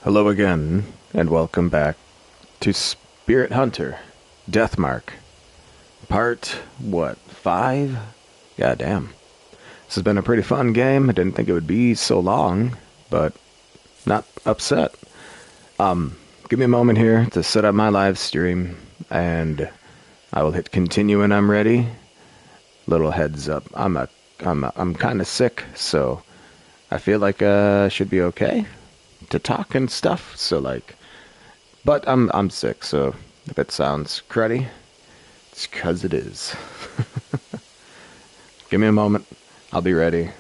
Hello again, and welcome back to Spirit Hunter Deathmark. Part, 5? God damn. This has been a pretty fun game. I didn't think it would be so long, but not upset. Give me a moment here to set up my live stream, and I will hit continue when I'm ready. Little heads up, I'm kind of sick, so I feel like I should be okay to talk and stuff. But I'm sick, so if it sounds cruddy, it's 'cause it is. Give me a moment. I'll be ready.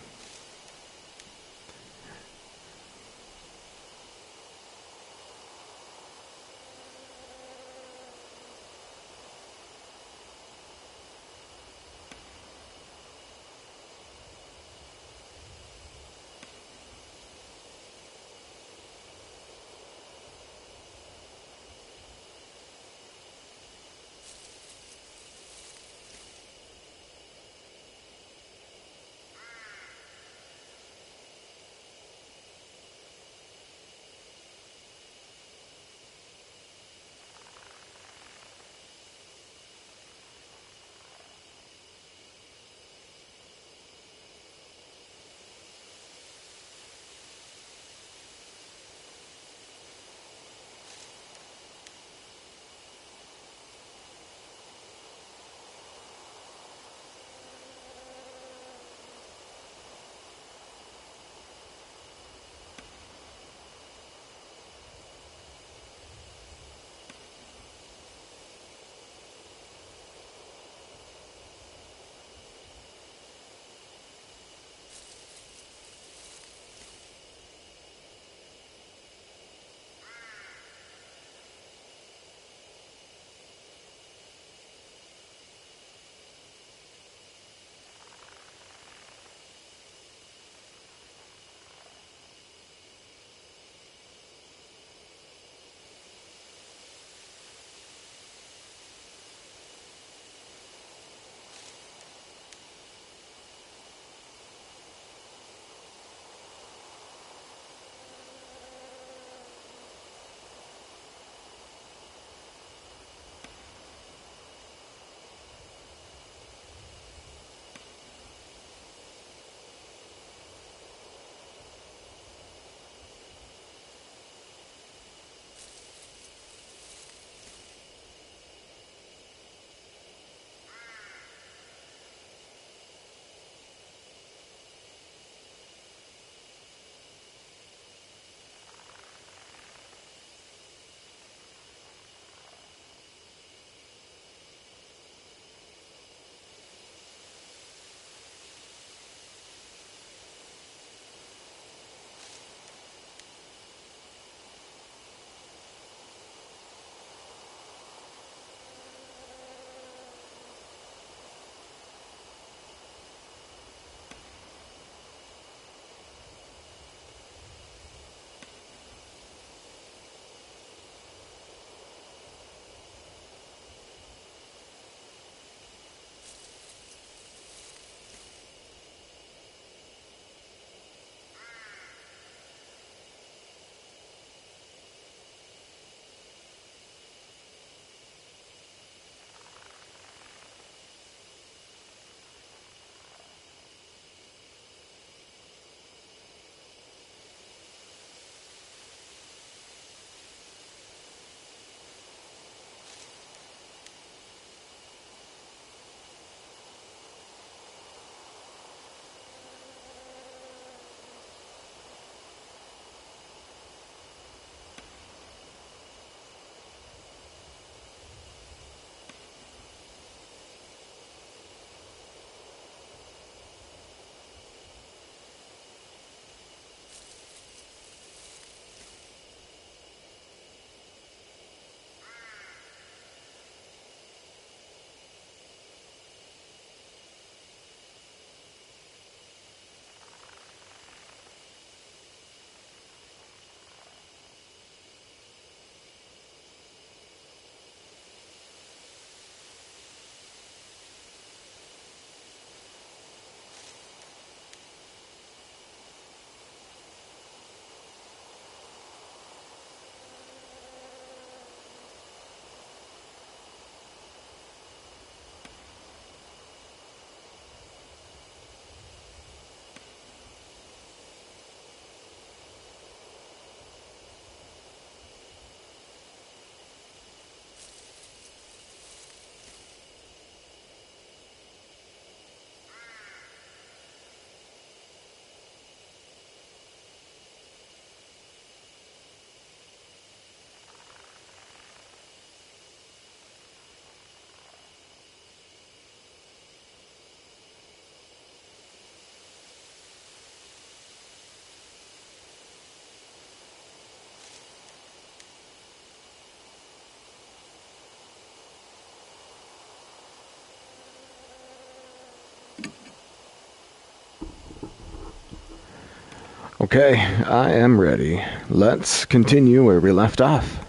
Okay, I am ready. Let's continue where we left off.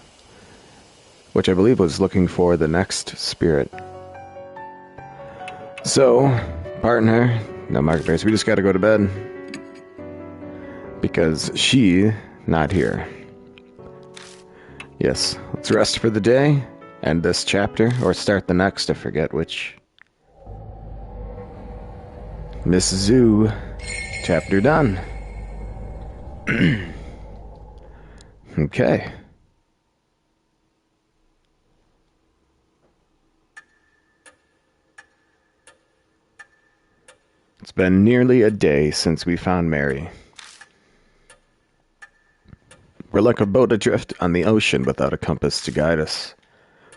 Which I believe was looking for the next spirit. So, partner, no marketplace, we just gotta go to bed. Because she not here. Yes, let's rest for the day, end this chapter, or start the next, I forget which. Miss Zoo, chapter done. Okay. It's been nearly a day since we found Mary. We're like a boat adrift on the ocean without a compass to guide us.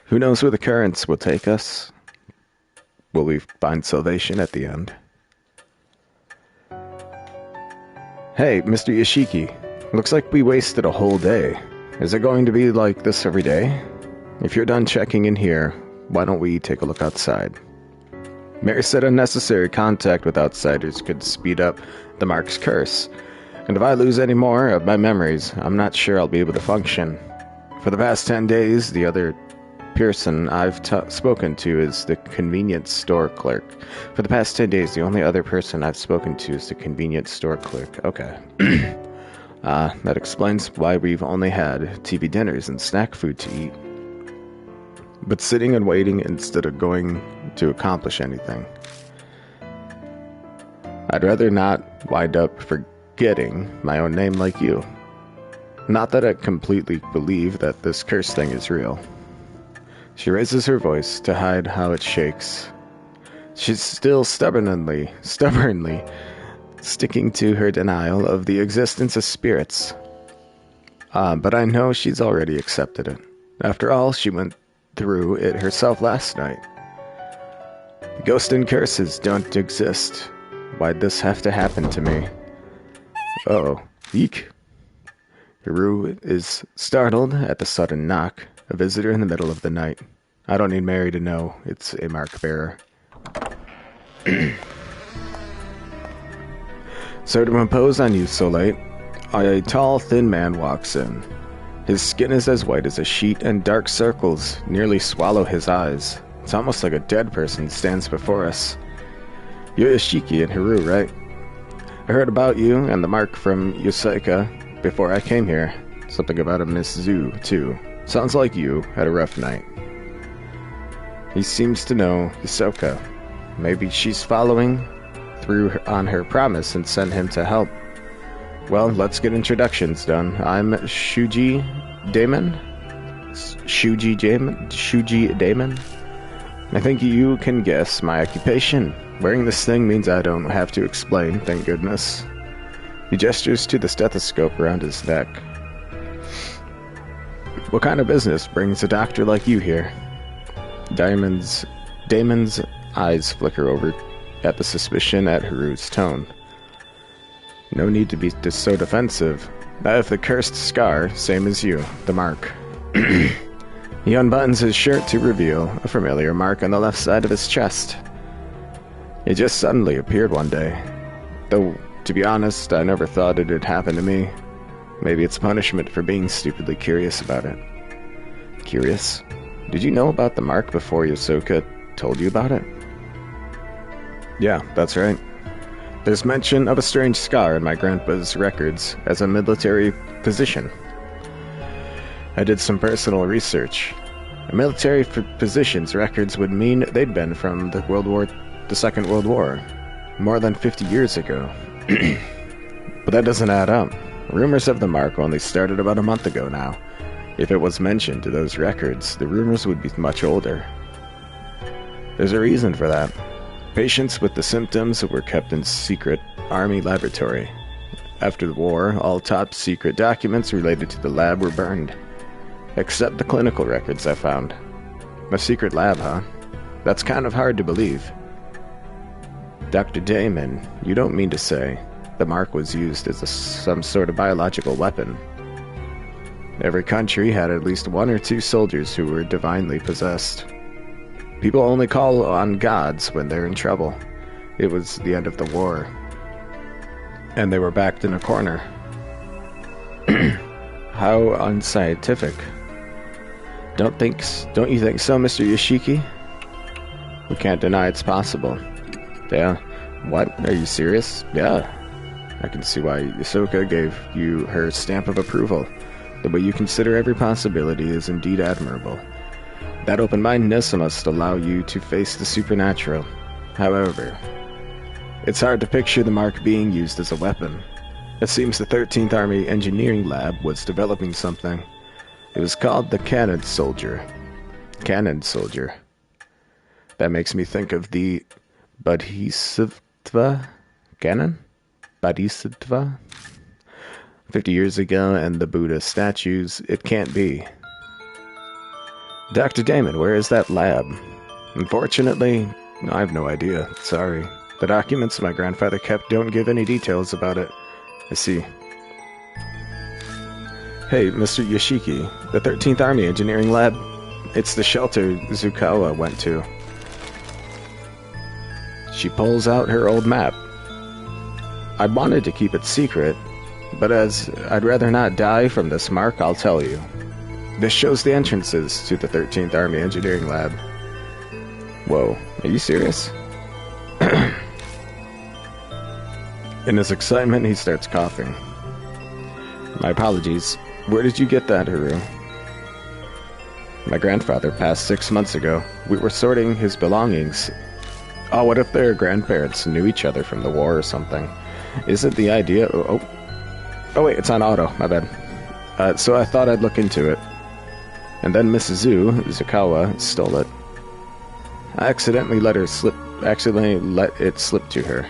Who knows where the currents will take us? Will we find salvation at the end? Hey, Mr. Yashiki. Looks like we wasted a whole day. Is it going to be like this every day? If you're done checking in here, why don't we take a look outside? Mary said unnecessary contact with outsiders could speed up the Mark's curse. And if I lose any more of my memories, I'm not sure I'll be able to function. For the past 10 days, the other person I've spoken to is the convenience store clerk. For the past 10 days, the only other person I've spoken to is the convenience store clerk. Okay. That explains why we've only had TV dinners and snack food to eat. But sitting and waiting instead of going to accomplish anything. I'd rather not wind up forgetting my own name like you. Not that I completely believe that this curse thing is real. She raises her voice to hide how it shakes. She's still stubbornly sticking to her denial of the existence of spirits. But I know she's already accepted it. After all, she went through it herself last night. Ghosts and curses don't exist. Why'd this have to happen to me? Oh, eek. Haru is startled at the sudden knock. A visitor in the middle of the night. I don't need Mary to know it's a mark bearer. Sorry to impose on you so late. A tall, thin man walks in. His skin is as white as a sheet, and dark circles nearly swallow his eyes. It's almost like a dead person stands before us. You're Yoshiki and Haru, right? I heard about you and the mark from Yosaika before I came here. Something about a Miss Zoo, too. Sounds like you had a rough night. He seems to know Yosaika. Maybe she's following through on her promise and sent him to help. Well, let's get introductions done. I'm Shuji Damon. Shuji Damon. I think you can guess my occupation. Wearing this thing means I don't have to explain, thank goodness. He gestures to the stethoscope around his neck. What kind of business brings a doctor like you here? Damon's eyes flicker over at the suspicion at Haru's tone. No need to be so defensive. I have the cursed scar, same as you, the mark. He unbuttons his shirt to reveal a familiar mark on the left side of his chest. It just suddenly appeared one day. Though, to be honest, I never thought it'd happen to me. Maybe it's punishment for being stupidly curious about it. Curious? Did you know about the mark before Yosaika told you about it? Yeah, that's right. There's mention of a strange scar in my grandpa's records as a military physician. I did some personal research. A military physician's records would mean they'd been from the Second World War, more than 50 years ago. But that doesn't add up. Rumors of the mark only started about a month ago now. If it was mentioned to those records, the rumors would be much older. There's a reason for that. Patients with the symptoms were kept in secret army laboratory. After the war, all top-secret documents related to the lab were burned. Except the clinical records I found. A secret lab, huh? That's kind of hard to believe. Dr. Damon, you don't mean to say the mark was used as some sort of biological weapon? Every country had at least one or two soldiers who were divinely possessed. People only call on gods when they're in trouble. It was the end of the war, and they were backed in a corner. How unscientific. Don't you think so, Mr. Yoshiki? We can't deny it's possible. Yeah. What? Are you serious? Yeah. I can see why Yusoka gave you her stamp of approval. The way you consider every possibility is indeed admirable. That open-mindedness must allow you to face the supernatural. However, it's hard to picture the mark being used as a weapon. It seems the 13th Army Engineering Lab was developing something. It was called the Cannon Soldier. Cannon Soldier. That makes me think of the Bodhisattva Cannon? Bodhisattva? 50 years ago, and the Buddha statues. It can't be. Dr. Damon, where is that lab? Unfortunately, I have no idea. Sorry. The documents my grandfather kept don't give any details about it. I see. Hey, Mr. Yoshiki, the 13th Army Engineering Lab. It's the shelter Zukawa went to. She pulls out her old map. I wanted to keep it secret, but as I'd rather not die from this mark, I'll tell you. This shows the entrances to the 13th Army Engineering Lab. Whoa, are you serious? In his excitement, he starts coughing. My apologies. Where did you get that, Haru? My grandfather passed 6 months ago. We were sorting his belongings. Oh, what if their grandparents knew each other from the war or something? Isn't the idea... Oh, wait, it's on auto. My bad. So I thought I'd look into it. And then Mrs. Zukawa, stole it. I accidentally let it slip to her.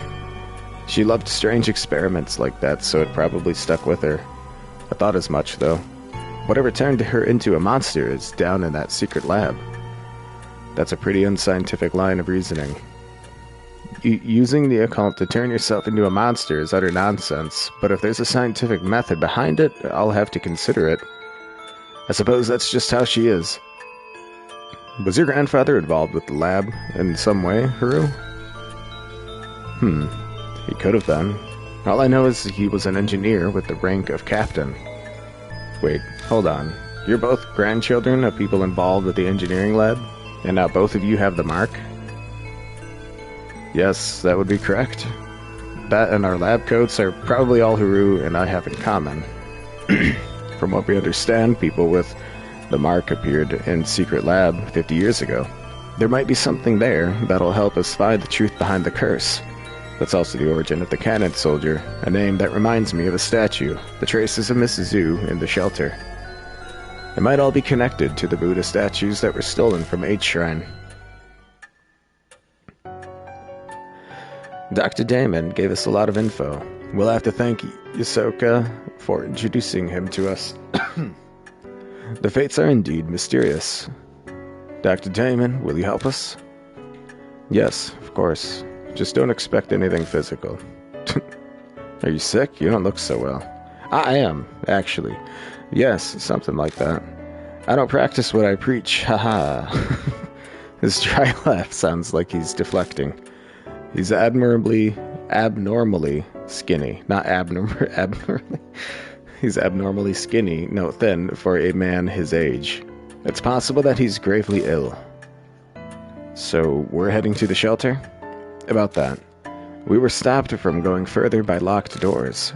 She loved strange experiments like that, so it probably stuck with her. I thought as much, though. Whatever turned her into a monster is down in that secret lab. That's a pretty unscientific line of reasoning. Using the occult to turn yourself into a monster is utter nonsense, but if there's a scientific method behind it, I'll have to consider it. I suppose that's just how she is. Was your grandfather involved with the lab in some way, Haru? He could have been. All I know is he was an engineer with the rank of captain. Wait, hold on. You're both grandchildren of people involved with the engineering lab? And now both of you have the mark? Yes, that would be correct. That and our lab coats are probably all Haru and I have in common. From what we understand, people with the mark appeared in Secret Lab 50 years ago. There might be something there that'll help us find the truth behind the curse. That's also the origin of the Cannon Soldier, a name that reminds me of a statue, the traces of Mrs. Zu in the shelter. It might all be connected to the Buddha statues that were stolen from H Shrine. Dr. Damon gave us a lot of info. We'll have to thank Yusoka for introducing him to us. The fates are indeed mysterious. Dr. Damon, will you help us? Yes, of course. Just don't expect anything physical. Are you sick? You don't look so well. I am, actually. Yes, something like that. I don't practice what I preach, haha. His dry laugh sounds like he's deflecting. He's abnormally skinny. Not abnormally. He's abnormally skinny, no thin, for a man his age. It's possible that he's gravely ill. So, we're heading to the shelter? About that. We were stopped from going further by locked doors.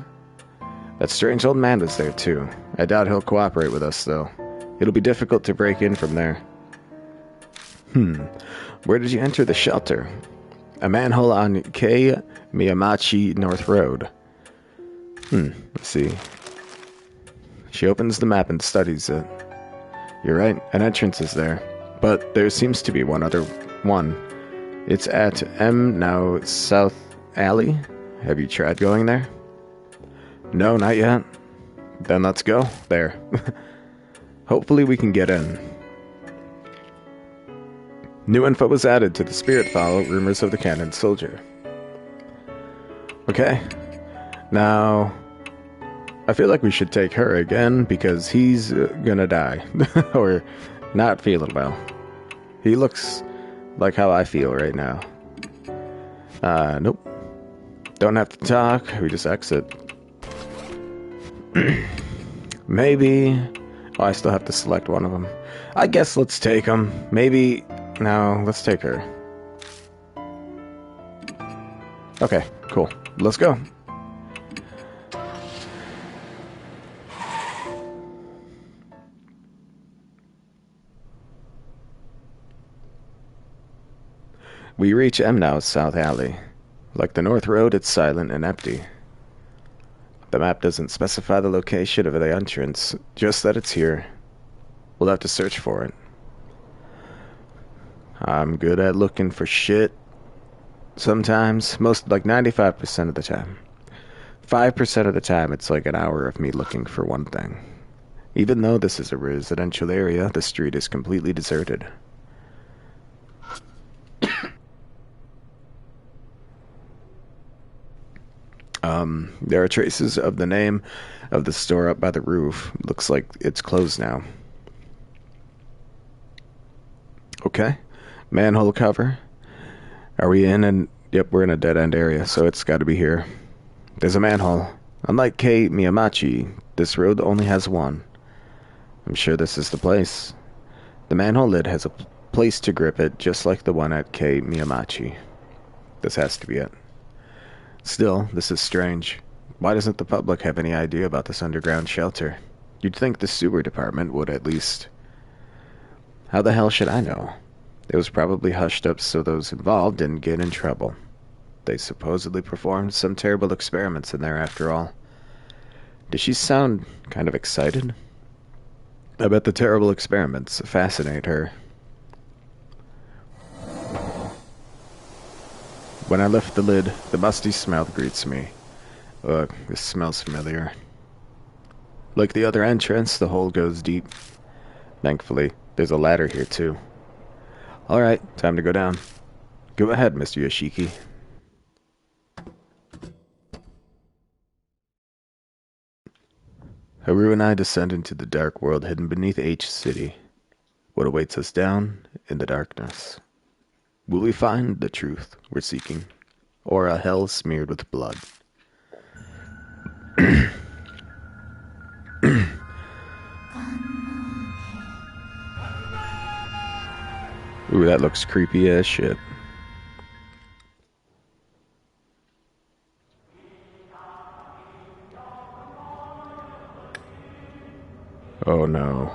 That strange old man was there, too. I doubt he'll cooperate with us, though. It'll be difficult to break in from there. Where did you enter the shelter? A manhole on K. Miyamachi North Road. Let's see. She opens the map and studies it. You're right, an entrance is there. But there seems to be one other one. It's at M. Now South Alley. Have you tried going there? No, not yet. Then let's go there. Hopefully we can get in. New info was added to the Spirit File, Rumors of the Cannon Soldier. Okay. Now, I feel like we should take her again, because he's gonna die. Or not feeling well. He looks like how I feel right now. Nope. Don't have to talk, we just exit. Maybe... Oh, I still have to select one of them. I guess let's take them. Maybe... No, let's take her. Okay, cool. Let's go. We reach Emnow's South Alley. Like the North Road, it's silent and empty. The map doesn't specify the location of the entrance, just that it's here. We'll have to search for it. I'm good at looking for shit. Sometimes, most like 95% of the time. 5% of the time, it's like an hour of me looking for one thing. Even though this is a residential area, the street is completely deserted. There are traces of the name of the store up by the roof. Looks like it's closed now. Okay. Manhole cover. Are we in and... Yep, we're in a dead-end area, so it's got to be here. There's a manhole. Unlike Kei Miyamachi, this road only has one. I'm sure this is the place. The manhole lid has a place to grip it, just like the one at Kei Miyamachi. This has to be it. Still, this is strange. Why doesn't the public have any idea about this underground shelter? You'd think the sewer department would at least. How the hell should I know? It was probably hushed up so those involved didn't get in trouble. They supposedly performed some terrible experiments in there after all. Does she sound kind of excited? I bet the terrible experiments fascinate her. When I lift the lid, the musty smell greets me. Ugh, this smells familiar. Like the other entrance, the hole goes deep. Thankfully, there's a ladder here too. Alright, time to go down. Go ahead, Mr. Yoshiki. Haru and I descend into the dark world hidden beneath H City. What awaits us down in the darkness? Will we find the truth we're seeking? Or a hell smeared with blood? Ooh, that looks creepy as shit. Oh no.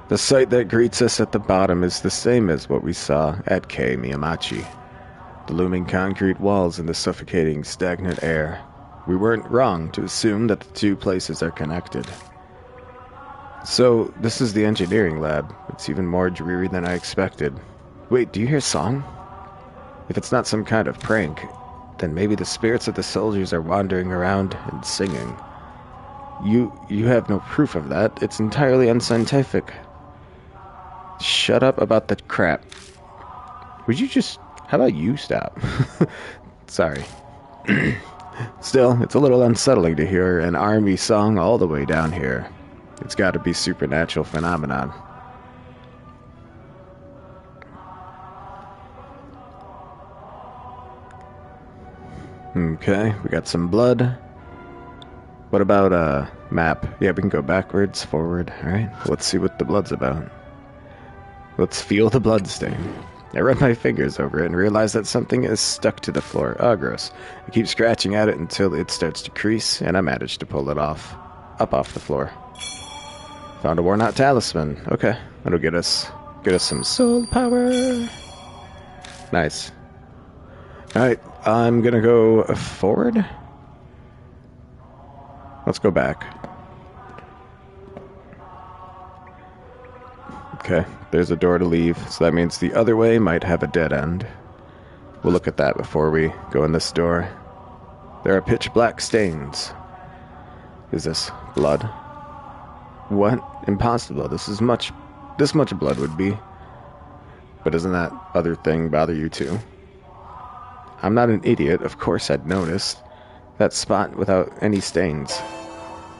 The sight that greets us at the bottom is the same as what we saw at Kei Miyamachi. The looming concrete walls and the suffocating, stagnant air. We weren't wrong to assume that the two places are connected. So, this is the engineering lab. It's even more dreary than I expected. Wait, do you hear song? If it's not some kind of prank, then maybe the spirits of the soldiers are wandering around and singing. You have no proof of that. It's entirely unscientific. Shut up about the crap. Would you just... How about you stop? Sorry. Still, it's a little unsettling to hear an army song all the way down here. It's got to be supernatural phenomenon. Okay, we got some blood. What about map? Yeah, we can go backwards, forward. Alright, let's see what the blood's about. Let's feel the blood stain. I run my fingers over it and realize that something is stuck to the floor. Oh, gross. I keep scratching at it until it starts to crease, and I manage to pull it off. Up off the floor. Found a worn-out talisman. Okay, that'll get us some soul power. Nice. Alright, I'm gonna go forward. Let's go back. Okay, there's a door to leave, so that means the other way might have a dead end. We'll look at that before we go in this door. There are pitch black stains. Is this blood? What? Impossible. This much blood would be. But doesn't that other thing bother you too? I'm not an idiot, of course I'd noticed. That spot without any stains.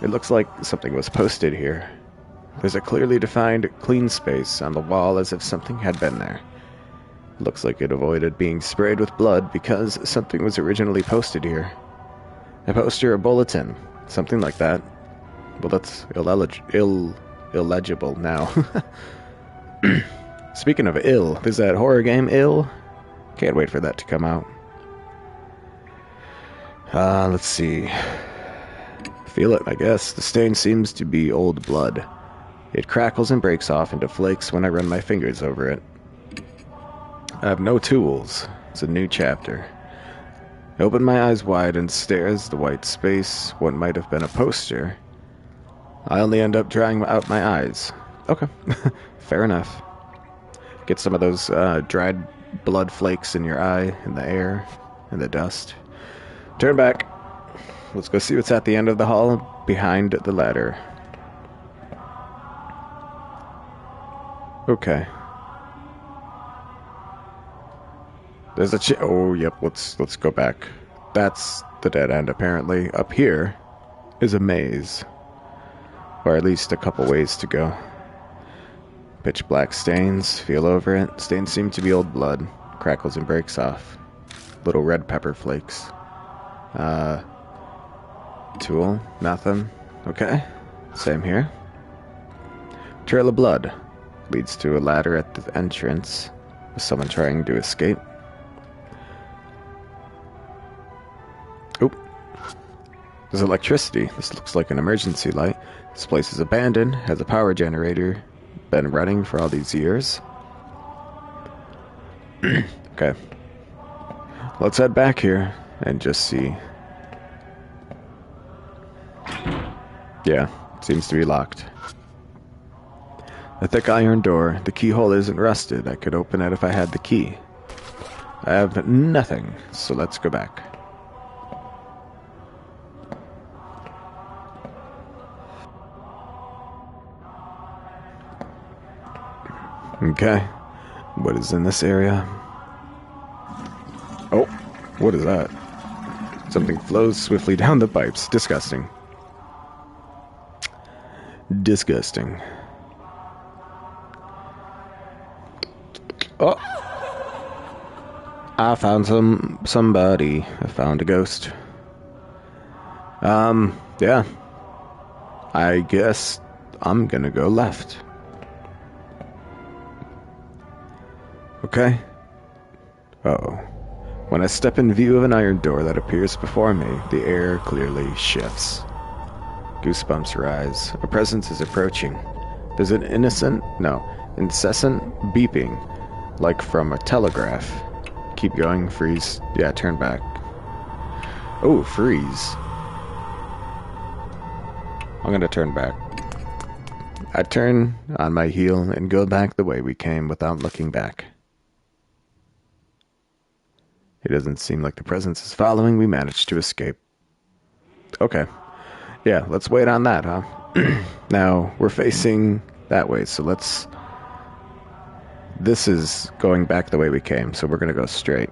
It looks like something was posted here. There's a clearly defined, clean space on the wall as if something had been there. It looks like it avoided being sprayed with blood because something was originally posted here. A poster or bulletin, something like that. Well, that's illegible now. Speaking of ill, there's that horror game, Ill. Can't wait for that to come out. Let's see. Feel it, I guess. The stain seems to be old blood. It crackles and breaks off into flakes when I run my fingers over it. I have no tools. It's a new chapter. I open my eyes wide and stare as the white space, what might have been a poster. I only end up drying out my eyes. Okay, fair enough. Get some of those dried blood flakes in your eye, in the air, in the dust. Turn back. Let's go see what's at the end of the hall, behind the ladder. Okay. There's a oh, yep, let's go back. That's the dead end, apparently. Up here is a maze. Or at least a couple ways to go. Pitch black stains, feel over it. Stains seem to be old blood. Crackles and breaks off. Little red pepper flakes. Tool, nothing. Okay, same here. Trail of blood. Leads to a ladder at the entrance. With someone trying to escape. Oop. There's electricity. This looks like an emergency light. This place is abandoned. Has a power generator. Been running for all these years. Okay. Let's head back here and just see. Yeah, seems to be locked. A thick iron door. The keyhole isn't rusted. I could open it if I had the key. I have nothing, so let's go back. Okay, what is in this area? Oh, what is that? Something flows swiftly down the pipes. Disgusting. Disgusting. Oh! I found somebody. I found a ghost. Yeah. I guess I'm gonna go left. Okay. Uh-oh. When I step in view of an iron door that appears before me, the air clearly shifts. Goosebumps rise. A presence is approaching. There's an incessant beeping, like from a telegraph. Keep going, freeze. Yeah, turn back. Oh, freeze. I'm gonna turn back. I turn on my heel and go back the way we came without looking back. It doesn't seem like the presence is following. We managed to escape. Okay. Yeah, let's wait on that, huh? Now, we're facing that way, so let's... This is going back the way we came, so we're gonna go straight.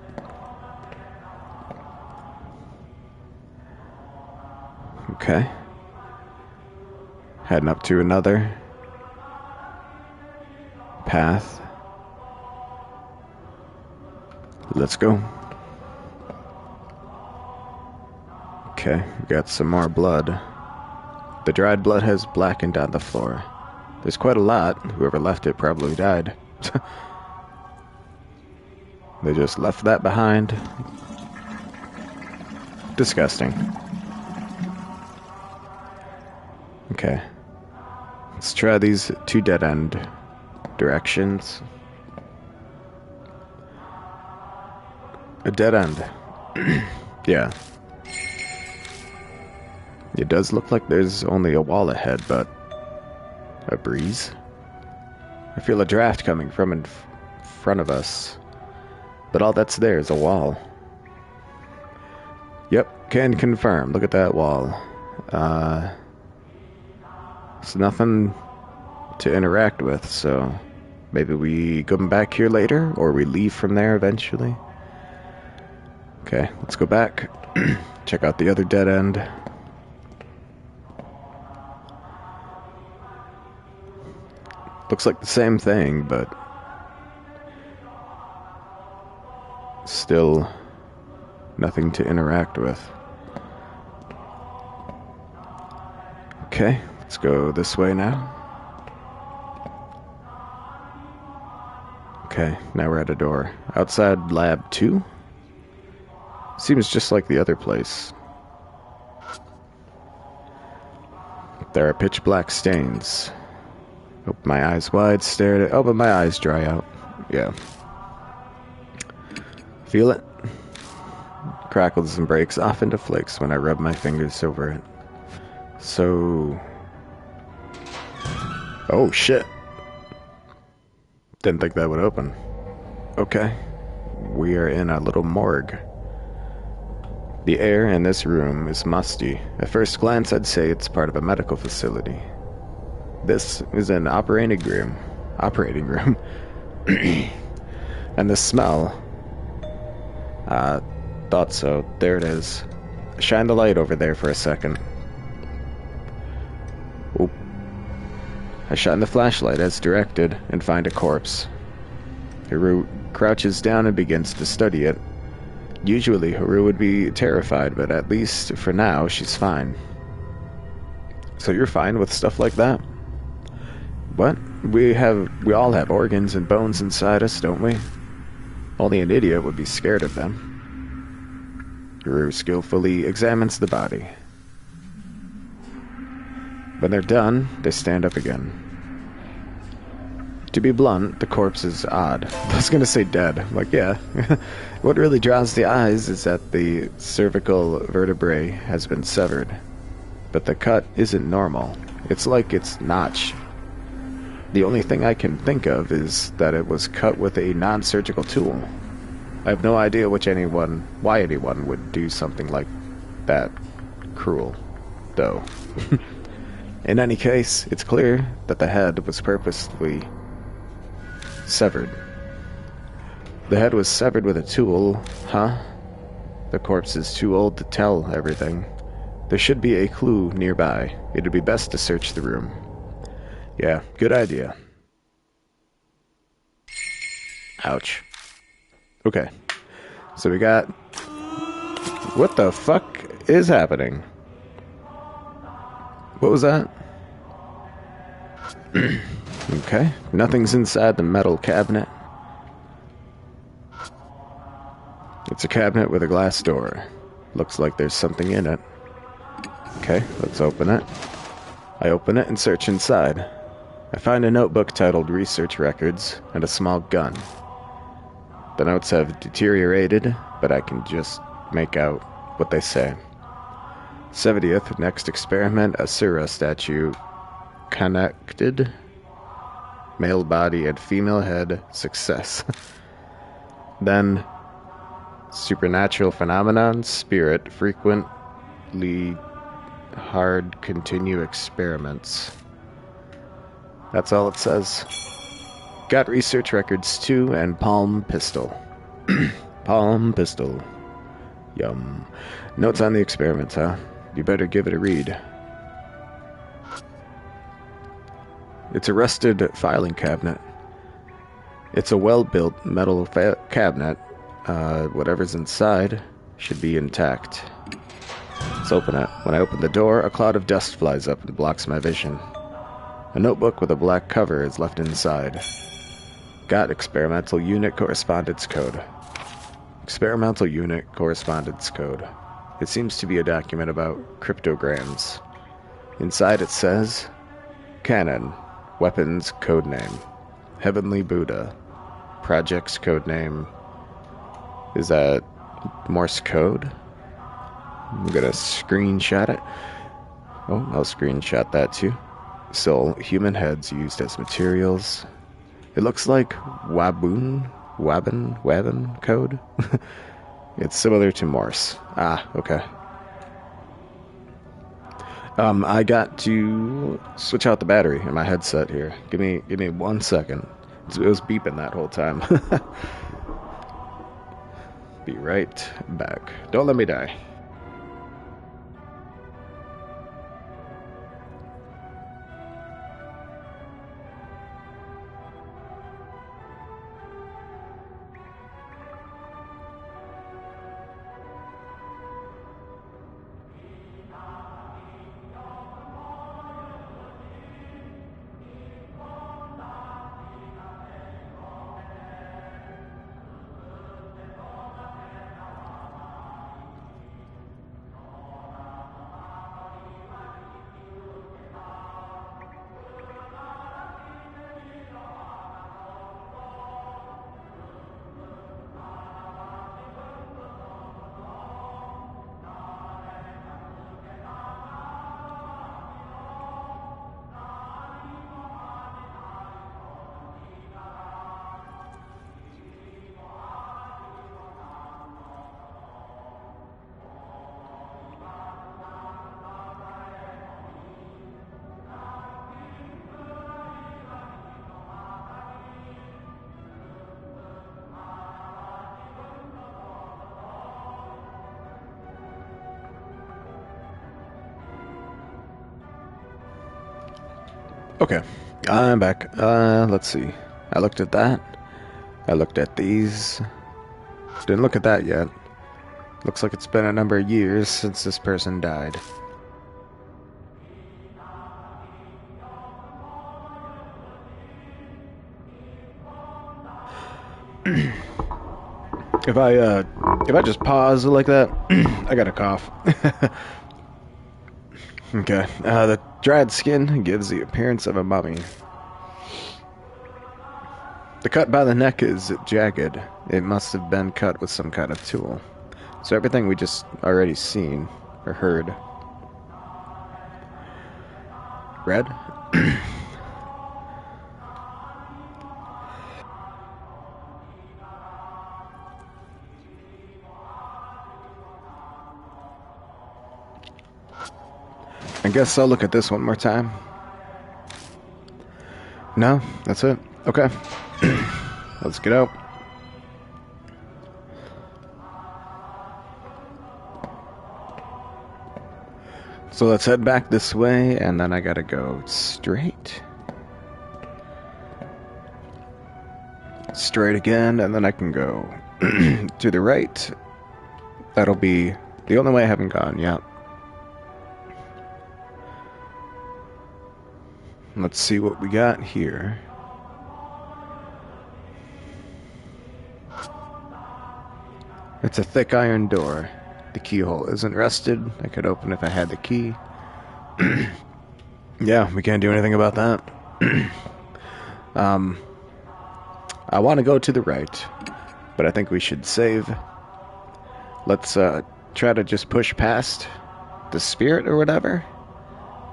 Okay. Heading up to another path. Let's go. Okay, we got some more blood. The dried blood has blackened on the floor. There's quite a lot. Whoever left it probably died. They just left that behind. Disgusting. Okay. Let's try these two dead-end directions. A dead end. Yeah. It does look like there's only a wall ahead, but... a breeze? I feel a draft coming from in front of us. But all that's there is a wall. Yep, can confirm. Look at that wall. It's nothing to interact with, so... maybe we come back here later, or we leave from there eventually. Okay, let's go back. Check out the other dead end. Looks like the same thing, but still nothing to interact with. Okay, Let's go this way now. Okay, now we're at a door. Outside lab 2? Seems just like the other place. There are pitch black stains. Open my eyes wide, stare at it. Oh, but my eyes dry out. Yeah. Feel it? Crackles and breaks off into flakes when I rub my fingers over it. So... Oh, shit. Didn't think that would open. Okay. We are in a little morgue. The air in this room is musty. At first glance, I'd say it's part of a medical facility. This is an operating room. And the smell... thought so. There it is. Shine the light over there for a second. Oop. I shine the flashlight as directed and find a corpse. Haru crouches down and begins to study it. Usually Haru would be terrified, but at least for now she's fine. So you're fine with stuff like that? What? We all have organs and bones inside us, don't we? Only an idiot would be scared of them. Haru skillfully examines the body. When they're done, they stand up again. To be blunt, the corpse is odd. I was gonna say dead. Like, yeah. What really draws the eyes is that the cervical vertebrae has been severed. But the cut isn't normal. It's like it's notched. The only thing I can think of is that it was cut with a non-surgical tool. I have no idea why anyone would do something like that cruel, though. In any case, it's clear that the head was purposely severed. The head was severed with a tool, huh? The corpse is too old to tell everything. There should be a clue nearby. It'd be best to search the room. Yeah, good idea. Ouch. Okay. So we got... What the fuck is happening? What was that? Okay. Nothing's inside the metal cabinet. It's a cabinet with a glass door. Looks like there's something in it. Okay, let's open it. I open it and search inside. I find a notebook titled Research Records and a small gun. The notes have deteriorated, but I can just make out what they say. 70th, next experiment, Asura statue. Connected. Male body and female head, success. Then, supernatural phenomenon, spirit, frequently hard, continue experiments. That's all it says. Got research records too, and palm pistol. Palm pistol. Yum. Notes on the experiments, huh? You better give it a read. It's a rusted filing cabinet. It's a well-built metal cabinet. Whatever's inside should be intact. Let's open it. When I open the door, a cloud of dust flies up and blocks my vision. A notebook with a black cover is left inside. Got experimental unit correspondence code. Experimental unit correspondence code. It seems to be a document about cryptograms. Inside it says, Canon, weapons codename, Heavenly Buddha, project's codename. Is that Morse code? I'm gonna screenshot it. Oh, I'll screenshot that too. So, human heads used as materials. It looks like Wabun code. It's similar to Morse. Ah, okay. I got to switch out the battery in my headset here. Give me 1 second. It was beeping that whole time. Be right back. Don't let me die. Okay, I'm back. Let's see. I looked at that. I looked at these. Didn't look at that yet. Looks like it's been a number of years since this person died. If I just pause like that, I got a cough. Okay. The dried skin gives the appearance of a mummy. The cut by the neck is jagged. It must have been cut with some kind of tool. So everything we just already seen or heard. Red? I guess I'll look at this one more time. No, that's it. Okay. Let's get out. So let's head back this way, and then I gotta go straight. Straight again, and then I can go to the right. That'll be the only way I haven't gone yet. Let's see what we got here. It's a thick iron door. The keyhole isn't rusted. I could open if I had the key. Yeah, we can't do anything about that. I want to go to the right, but I think we should save. Let's try to just push past the spirit or whatever.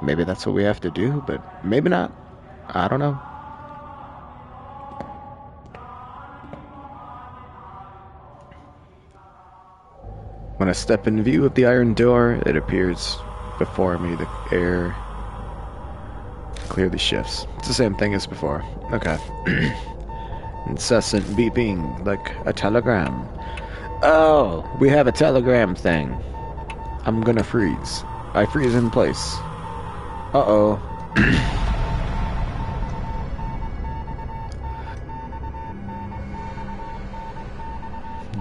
Maybe that's what we have to do, but maybe not. I don't know. When I step in view of the iron door, it appears before me. The air clearly shifts. It's the same thing as before. Okay. Incessant beeping, like a telegram. Oh, we have a telegram thing. I'm gonna freeze. I freeze in place. Uh-oh.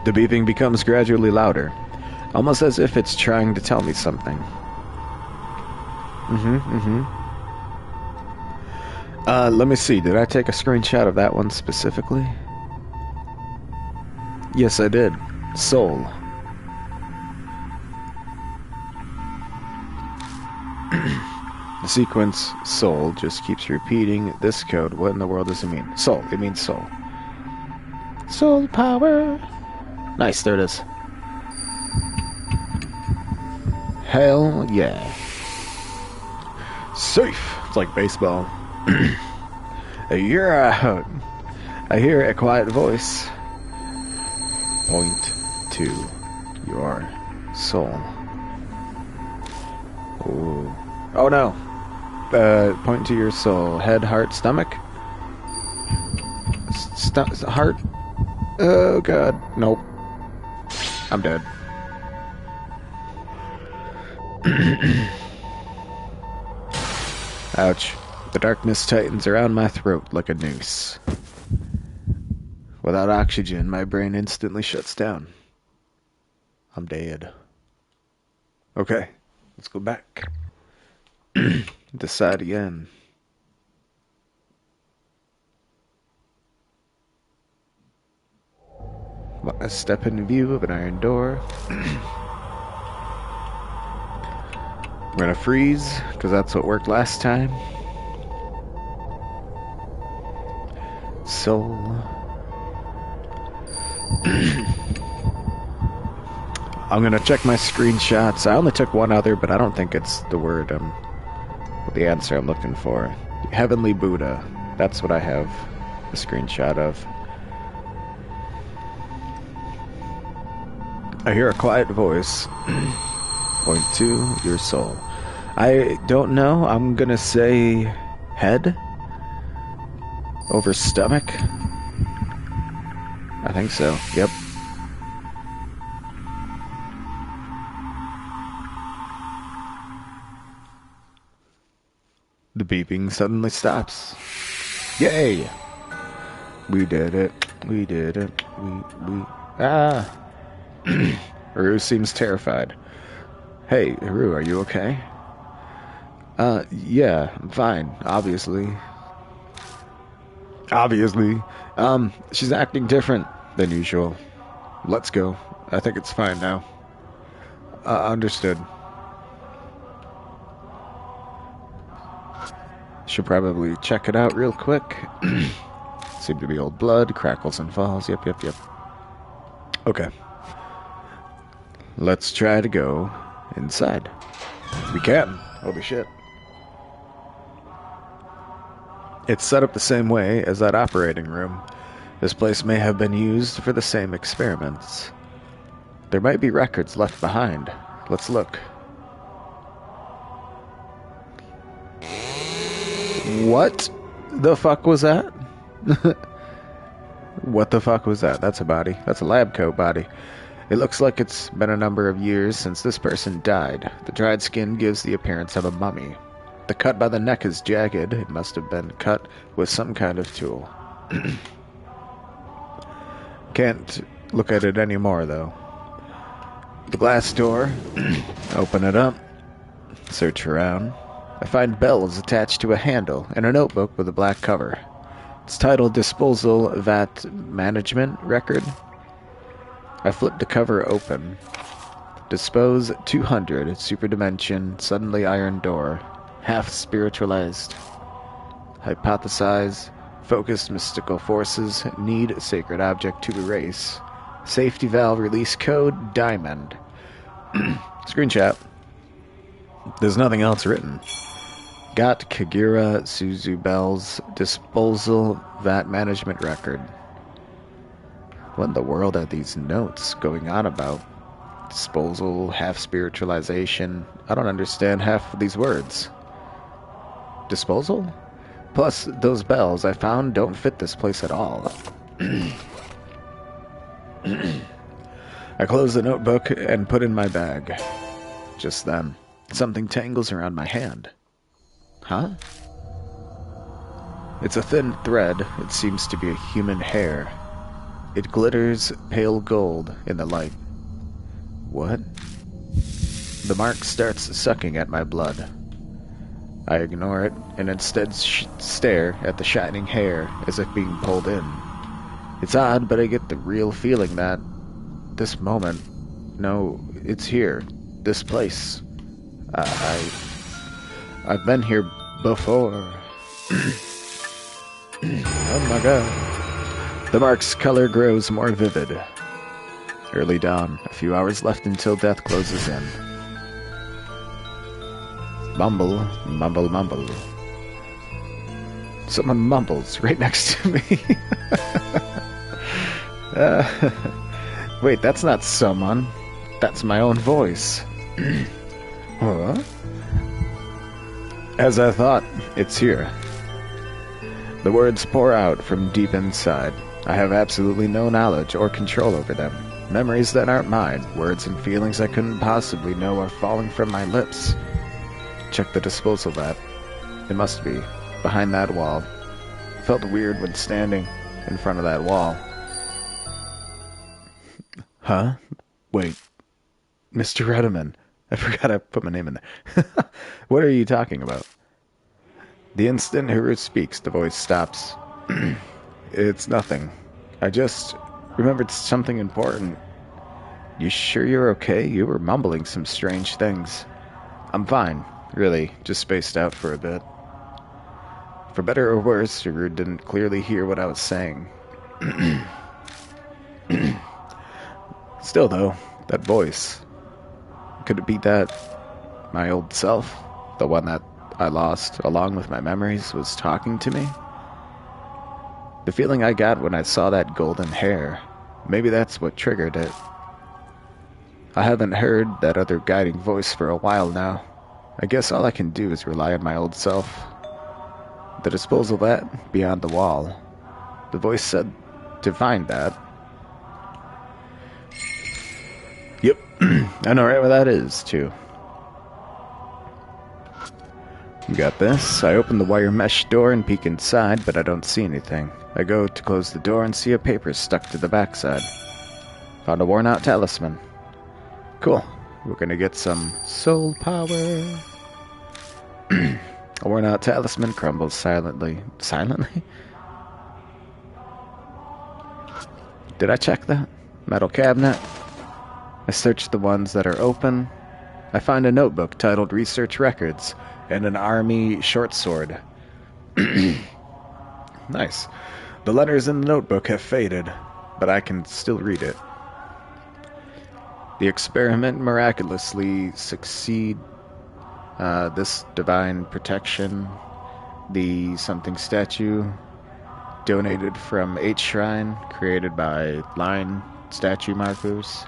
The beeping becomes gradually louder, almost as if it's trying to tell me something. Let me see. Did I take a screenshot of that one specifically? Yes, I did. Soul. The sequence soul just keeps repeating this code. What in the world does it mean? Soul. It means soul. Soul power. Nice, there it is. Hell yeah. Safe. It's like baseball. You're out. I hear a quiet voice. Point to your soul. Ooh. Oh no. Point to your soul. Head, heart, stomach? Heart? Oh god. Nope. I'm dead. Ouch. The darkness tightens around my throat like a noose. Without oxygen, my brain instantly shuts down. I'm dead. Okay, let's go back. Decide again. I step into view of an iron door. We're gonna freeze, because that's what worked last time. Soul. I'm gonna check my screenshots. I only took one other, but I don't think it's the word, the answer I'm looking for. Heavenly Buddha. That's what I have a screenshot of. I hear a quiet voice. Point to your soul. I don't know. I'm gonna say head over stomach. I think so. Yep. The beeping suddenly stops. Yay! We did it. We did it. We... Ah! Haru seems terrified. Hey, Haru, are you okay? Yeah, I'm fine, obviously. Obviously. She's acting different than usual. Let's go. I think it's fine now. Understood. Should probably check it out real quick. Seem to be old blood, crackles and falls. Yep. Okay. Let's try to go inside. We can. Holy shit. It's set up the same way as that operating room. This place may have been used for the same experiments. There might be records left behind. Let's look. What the fuck was that? What the fuck was that? That's a body. That's a lab coat body. It looks like it's been a number of years since this person died. The dried skin gives the appearance of a mummy. The cut by the neck is jagged. It must have been cut with some kind of tool. Can't look at it anymore, though. The glass door. Open it up. Search around. I find bells attached to a handle and a notebook with a black cover. It's titled Disposal Vat Management Record. I flip the cover open. Dispose 200 superdimension suddenly iron door. Half spiritualized. Hypothesize. Focused mystical forces. Need sacred object to erase. Safety valve release code diamond. Screenshot. There's nothing else written. Got Kagura Suzu Bell's disposal vat management record. What in the world are these notes going on about? Disposal, half spiritualization. I don't understand half of these words. Disposal? Plus, those bells I found don't fit this place at all. I close the notebook and put in my bag. Just then, something tangles around my hand. Huh? It's a thin thread. It seems to be a human hair. It glitters pale gold in the light. What? The mark starts sucking at my blood. I ignore it and instead stare at the shining hair as if being pulled in. It's odd, but I get the real feeling that this moment, no, it's here, this place. I've been here before. Oh my god. The mark's color grows more vivid. Early dawn, a few hours left until death closes in. Mumble, mumble, mumble. Someone mumbles right next to me. Wait, that's not someone. That's my own voice. Huh? As I thought, it's here. The words pour out from deep inside. I have absolutely no knowledge or control over them. Memories that aren't mine, words and feelings I couldn't possibly know are falling from my lips. Check the disposal vat. It must be behind that wall. Felt weird when standing in front of that wall. Huh? Wait. Mr. Redeman. I forgot I put my name in there. What are you talking about? The instant Haru speaks, the voice stops. It's nothing. I just remembered something important. You sure you're okay? You were mumbling some strange things. I'm fine, really. Just spaced out for a bit. For better or worse, Haru didn't clearly hear what I was saying. Still, though, that voice. Could it be that my old self, the one that I lost along with my memories, was talking to me? The feeling I got when I saw that golden hair, maybe that's what triggered it. I haven't heard that other guiding voice for a while now. I guess all I can do is rely on my old self. The disposal vat beyond the wall. The voice said to find that. Yep, I know right where that is, too. Got this. I open the wire mesh door and peek inside, but I don't see anything. I go to close the door and see a paper stuck to the backside. Found a worn-out talisman. Cool. We're gonna get some soul power. A worn-out talisman crumbles silently. Silently? Did I check that? Metal cabinet. I search the ones that are open. I find a notebook titled Research Records and an army short sword. Nice. The letters in the notebook have faded, but I can still read it. The experiment miraculously succeed. This divine protection. The something statue donated from H Shrine, created by line statue markers.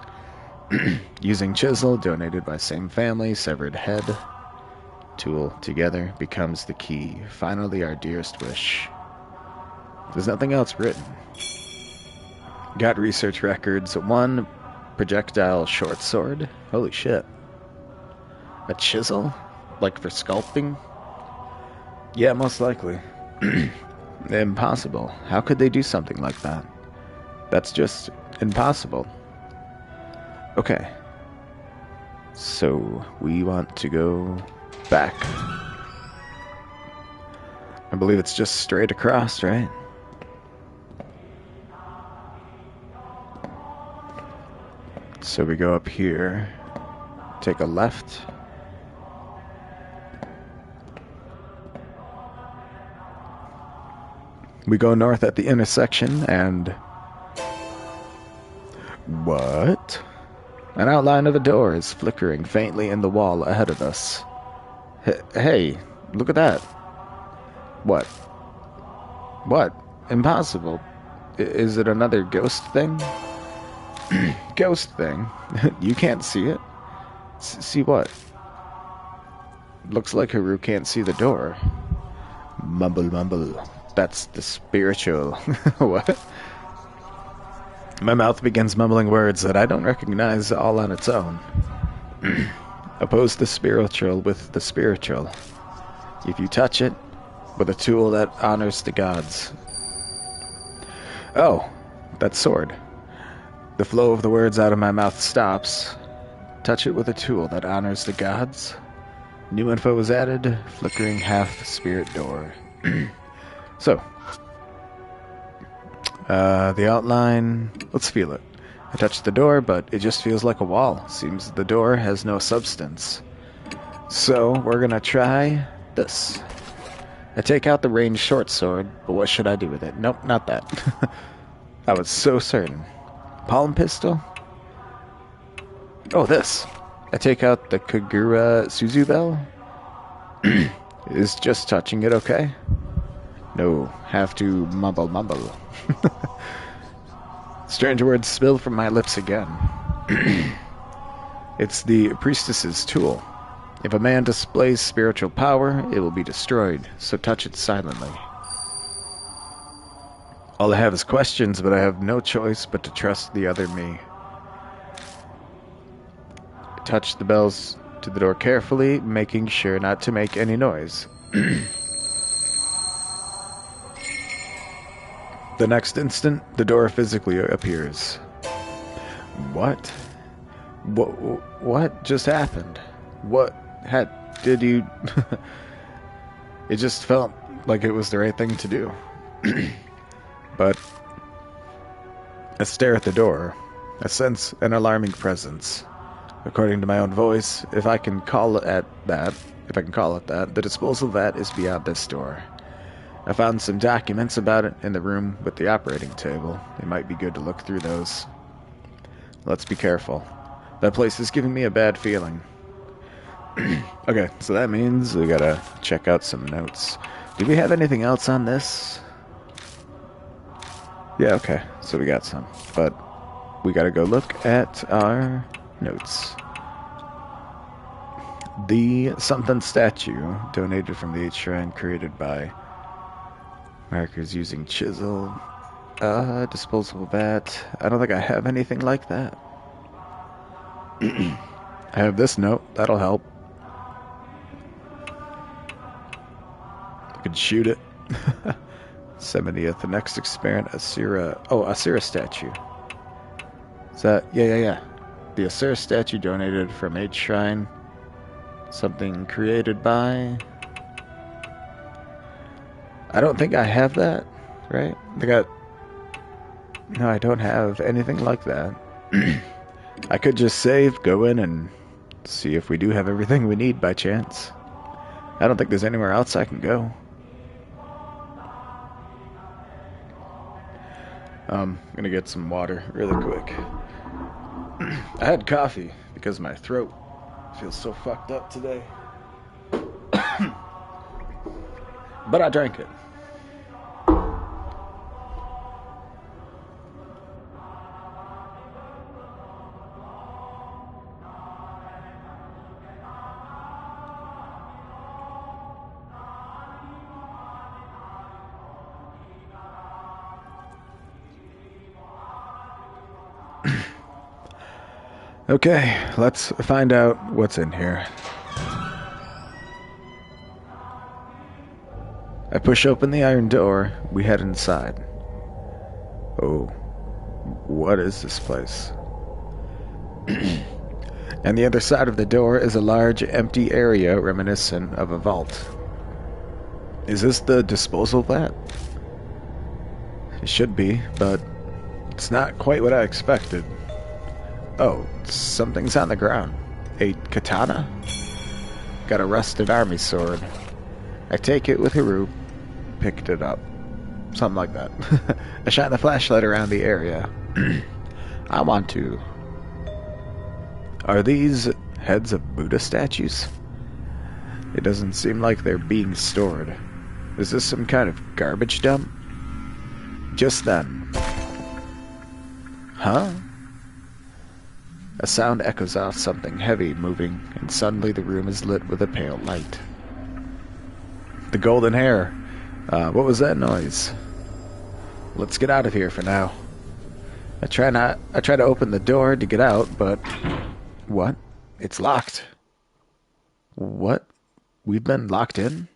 Using chisel, donated by same family, severed head. Tool together becomes the key. Finally, our dearest wish. There's nothing else written. Got research records. 1 projectile short sword. Holy shit. A chisel? Like for sculpting? Yeah, most likely. Impossible. How could they do something like that? That's just impossible. Okay. So, we want to go back. I believe it's just straight across, right? So we go up here, take a left. We go north at the intersection and... What? An outline of a door is flickering faintly in the wall ahead of us. Hey, look at that. What? What? Impossible. Is it another ghost thing? Ghost thing? You can't see it? See what? Looks like Haru can't see the door. Mumble, mumble. That's the spiritual. What? My mouth begins mumbling words that I don't recognize all on its own. Oppose the spiritual with the spiritual. If you touch it, with a tool that honors the gods. Oh, that sword. The flow of the words out of my mouth stops. Touch it with a tool that honors the gods. New info was added. Flickering half-spirit door. So, the outline, let's feel it. I touch the door, but it just feels like a wall. Seems the door has no substance. So, we're gonna try this. I take out the ranged short sword, but what should I do with it? Nope, not that. I was so certain. Palm pistol? Oh, this. I take out the Kagura Suzubel. Is just touching it okay? No, have to mumble. Strange words spill from my lips again. It's the priestess's tool. If a man displays spiritual power, it will be destroyed, so touch it silently. All I have is questions, but I have no choice but to trust the other me. I touch the bells to the door carefully, making sure not to make any noise. The next instant, the door physically appears. What? What just happened? Did you... It just felt like it was the right thing to do. But I stare at the door. I sense an alarming presence. According to my own voice, if I can call it that, the disposal vat is beyond this door. I found some documents about it in the room with the operating table. It might be good to look through those. Let's be careful. That place is giving me a bad feeling. Okay, so that means we gotta check out some notes. Do we have anything else on this? Yeah, okay, so we got some. But we gotta go look at our notes. The something statue, donated from the H Shrine, created by markers using chisel. Disposable bat. I don't think I have anything like that. I have this note. That'll help. could shoot it. 70th, the next experiment, Asira. Oh, Asira statue. Is that? Yeah. The Asira statue donated from H Shrine. Something created by... I don't think I have that, right? No, I don't have anything like that. I could just save, go in, and see if we do have everything we need by chance. I don't think there's anywhere else I can go. I'm gonna get some water really quick. I had coffee because my throat feels so fucked up today. But I drank it. Okay, let's find out what's in here. I push open the iron door. We head inside. Oh, what is this place? And the other side of the door is a large, empty area reminiscent of a vault. Is this the disposal vat? It should be, but it's not quite what I expected. Oh, something's on the ground. A katana? Got a rusted army sword. I take it with Haru. Picked it up. Something like that. I shine the flashlight around the area. I want to... Are these heads of Buddha statues? It doesn't seem like they're being stored. Is this some kind of garbage dump? Just then. Huh? A sound echoes off something heavy moving, and suddenly the room is lit with a pale light. The golden hair. What was that noise? Let's get out of here for now. I try to open the door to get out, but... What? It's locked. What? We've been locked in?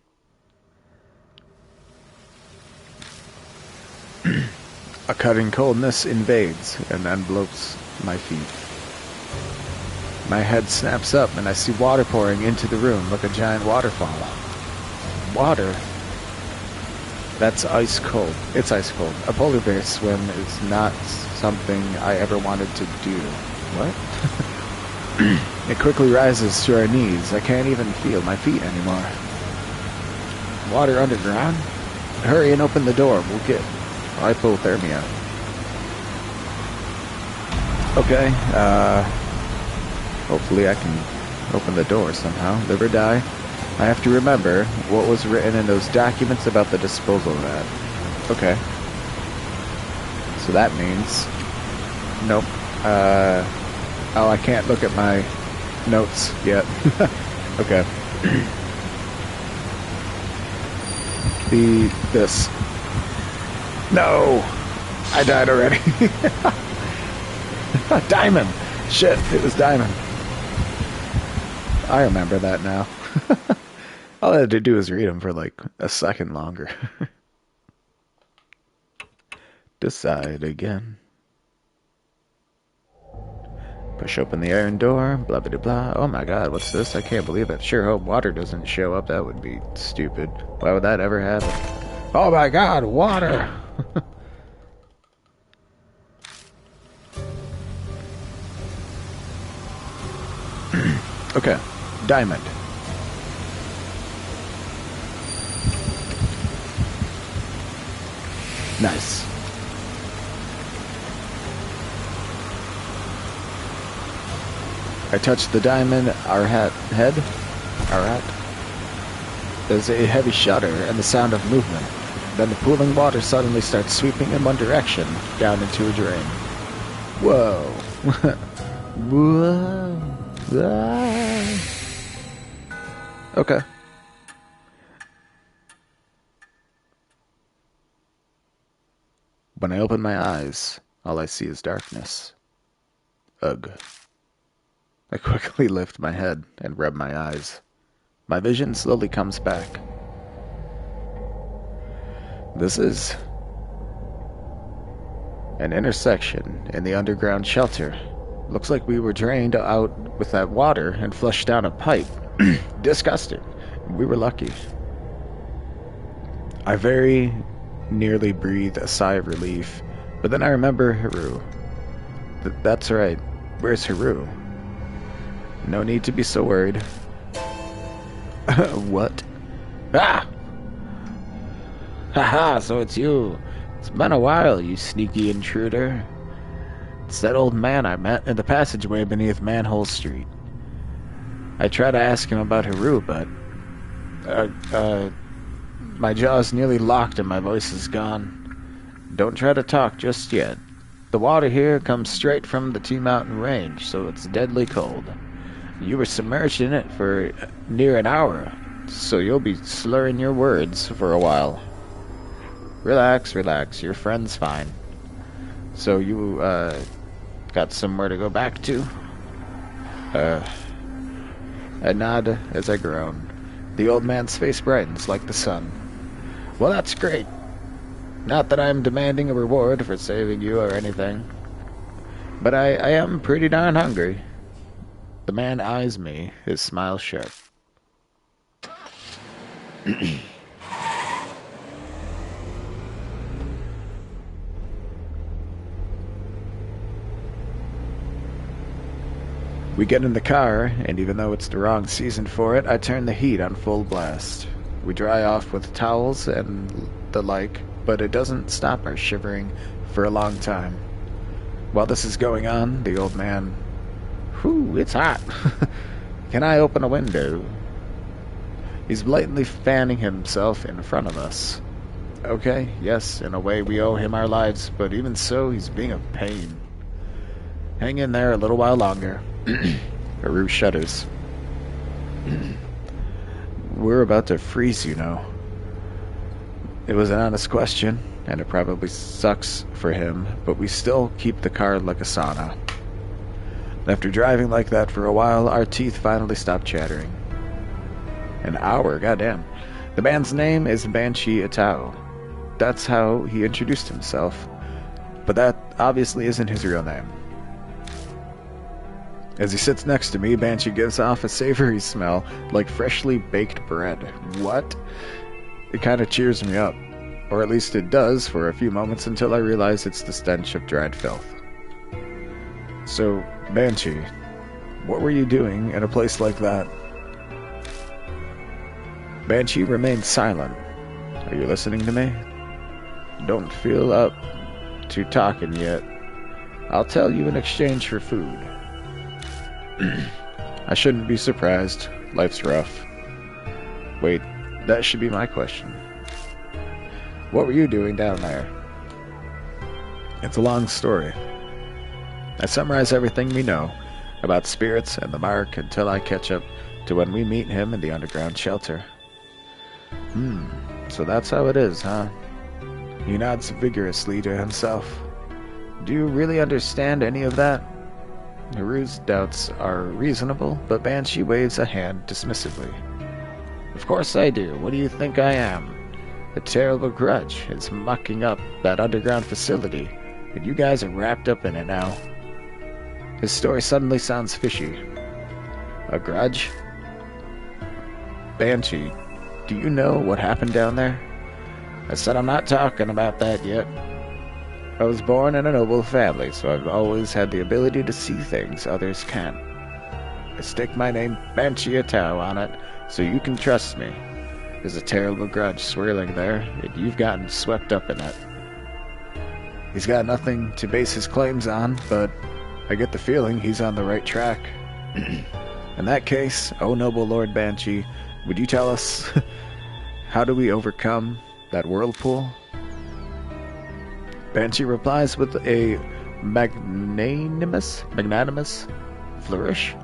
A cutting coldness invades and envelopes my feet. My head snaps up and I see water pouring into the room like a giant waterfall. Water? That's ice cold. It's ice cold. A polar bear swim is not something I ever wanted to do. What? It quickly rises to our knees. I can't even feel my feet anymore. Water underground? Hurry and open the door. We'll get hypothermia. Okay, hopefully I can open the door somehow. Live or die. I have to remember what was written in those documents about the disposal vat. Okay. So that means... Nope. Oh, I can't look at my notes yet. Okay. This. No! I died already. Diamond! Shit, it was Diamond. I remember that now. All I had to do was read them for like a second longer. Decide again. Push open the iron door, blah blah blah. Oh my god, what's this? I can't believe it. Sure hope water doesn't show up. That would be stupid. Why would that ever happen? Oh my god, water! Okay, diamond. Nice. I touch the diamond, our head. There's a heavy shudder and the sound of movement. Then the pooling water suddenly starts sweeping in one direction, down into a drain. Whoa. Whoa. Ah. Okay. When I open my eyes, all I see is darkness. Ugh. I quickly lift my head and rub my eyes. My vision slowly comes back. This is an intersection in the underground shelter. Looks like we were drained out with that water and flushed down a pipe. Disgusting. We were lucky. I very nearly breathed a sigh of relief, but then I remember Haru. That's right. Where's Haru? No need to be so worried. What? Ah! Haha, so it's you. It's been a while, you sneaky intruder. It's that old man I met in the passageway beneath Manhole Street. I tried to ask him about Haru, but... my jaw's nearly locked and my voice is gone. Don't try to talk just yet. The water here comes straight from the T-Mountain Range, so it's deadly cold. You were submerged in it for near an hour, so you'll be slurring your words for a while. Relax, relax, your friend's fine. So you, got somewhere to go back to? I nod as I groan. The old man's face brightens like the sun. Well, that's great. Not that I'm demanding a reward for saving you or anything. But I am pretty darn hungry. The man eyes me, his smile sharp. We get in the car, and even though it's the wrong season for it, I turn the heat on full blast. We dry off with towels and the like, but it doesn't stop our shivering for a long time. While this is going on, the old man... Whew, it's hot. Can I open a window? He's blatantly fanning himself in front of us. Okay, yes, in a way we owe him our lives, but even so, he's being a pain. Hang in there a little while longer. Haru shudders. We're about to freeze, you know. It was an honest question, and it probably sucks for him, but we still keep the car like a sauna. After driving like that for a while, our teeth finally stop chattering. An hour, goddamn. The man's name is Banshee Itao. That's how he introduced himself, but that obviously isn't his real name. As he sits next to me, Banshee gives off a savory smell like freshly baked bread. What? It kind of cheers me up. Or at least it does for a few moments until I realize it's the stench of dried filth. So, Banshee, what were you doing in a place like that? Banshee remains silent. Are you listening to me? Don't feel up to talking yet. I'll tell you in exchange for food. I shouldn't be surprised. Life's rough. Wait, that should be my question. What were you doing down there? It's a long story. I summarize everything we know about spirits and the mark until I catch up to when we meet him in the underground shelter. So that's how it is, huh? He nods vigorously to himself. Do you really understand any of that? Haru's doubts are reasonable, but Banshee waves a hand dismissively. Of course I do. What do you think I am? A terrible grudge is mucking up that underground facility, and you guys are wrapped up in it now. His story suddenly sounds fishy. A grudge? Banshee, do you know what happened down there? I said I'm not talking about that yet. I was born in a noble family, so I've always had the ability to see things others can't. I stick my name Banshee Itao on it, so you can trust me. There's a terrible grudge swirling there, and you've gotten swept up in it. He's got nothing to base his claims on, but I get the feeling he's on the right track. In that case, oh noble Lord Banshee, would you tell us, how do we overcome that whirlpool? Banshee replies with a magnanimous flourish.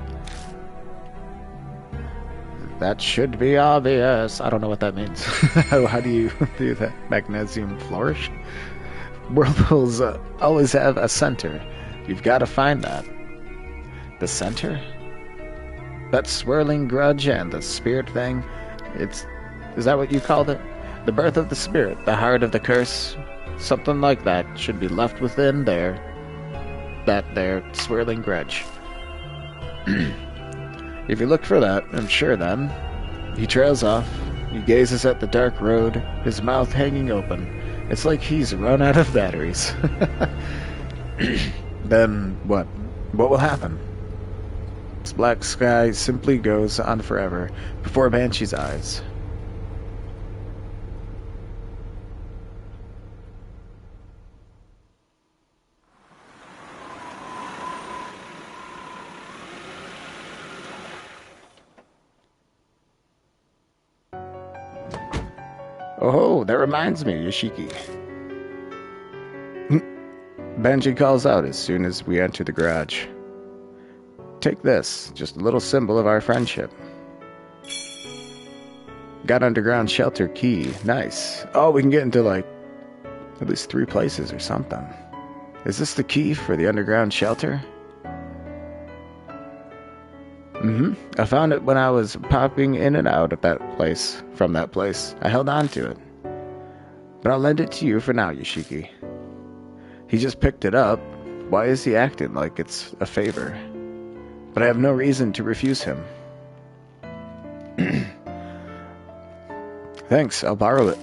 That should be obvious. I don't know what that means. How do you do that? Magnesium flourish? Whirlpools always have a center. You've got to find that. The center? That swirling grudge and the spirit thing? Is that what you called it? The birth of the spirit, the heart of the curse, something like that should be left within there. That there swirling grudge. If you look for that, I'm sure then. He trails off. He gazes at the dark road, his mouth hanging open. It's like he's run out of batteries. Then what? What will happen? This black sky simply goes on forever before Banshee's eyes. Oh, that reminds me, Yoshiki. Banshee calls out as soon as we enter the garage. Take this, just a little symbol of our friendship. Got underground shelter key. Nice. Oh, we can get into, like, at least 3 places or something. Is this the key for the underground shelter? I found it when I was popping in and out of that place, from that place. I held on to it. But I'll lend it to you for now, Yoshiki. He just picked it up. Why is he acting like it's a favor? But I have no reason to refuse him. Thanks, I'll borrow it.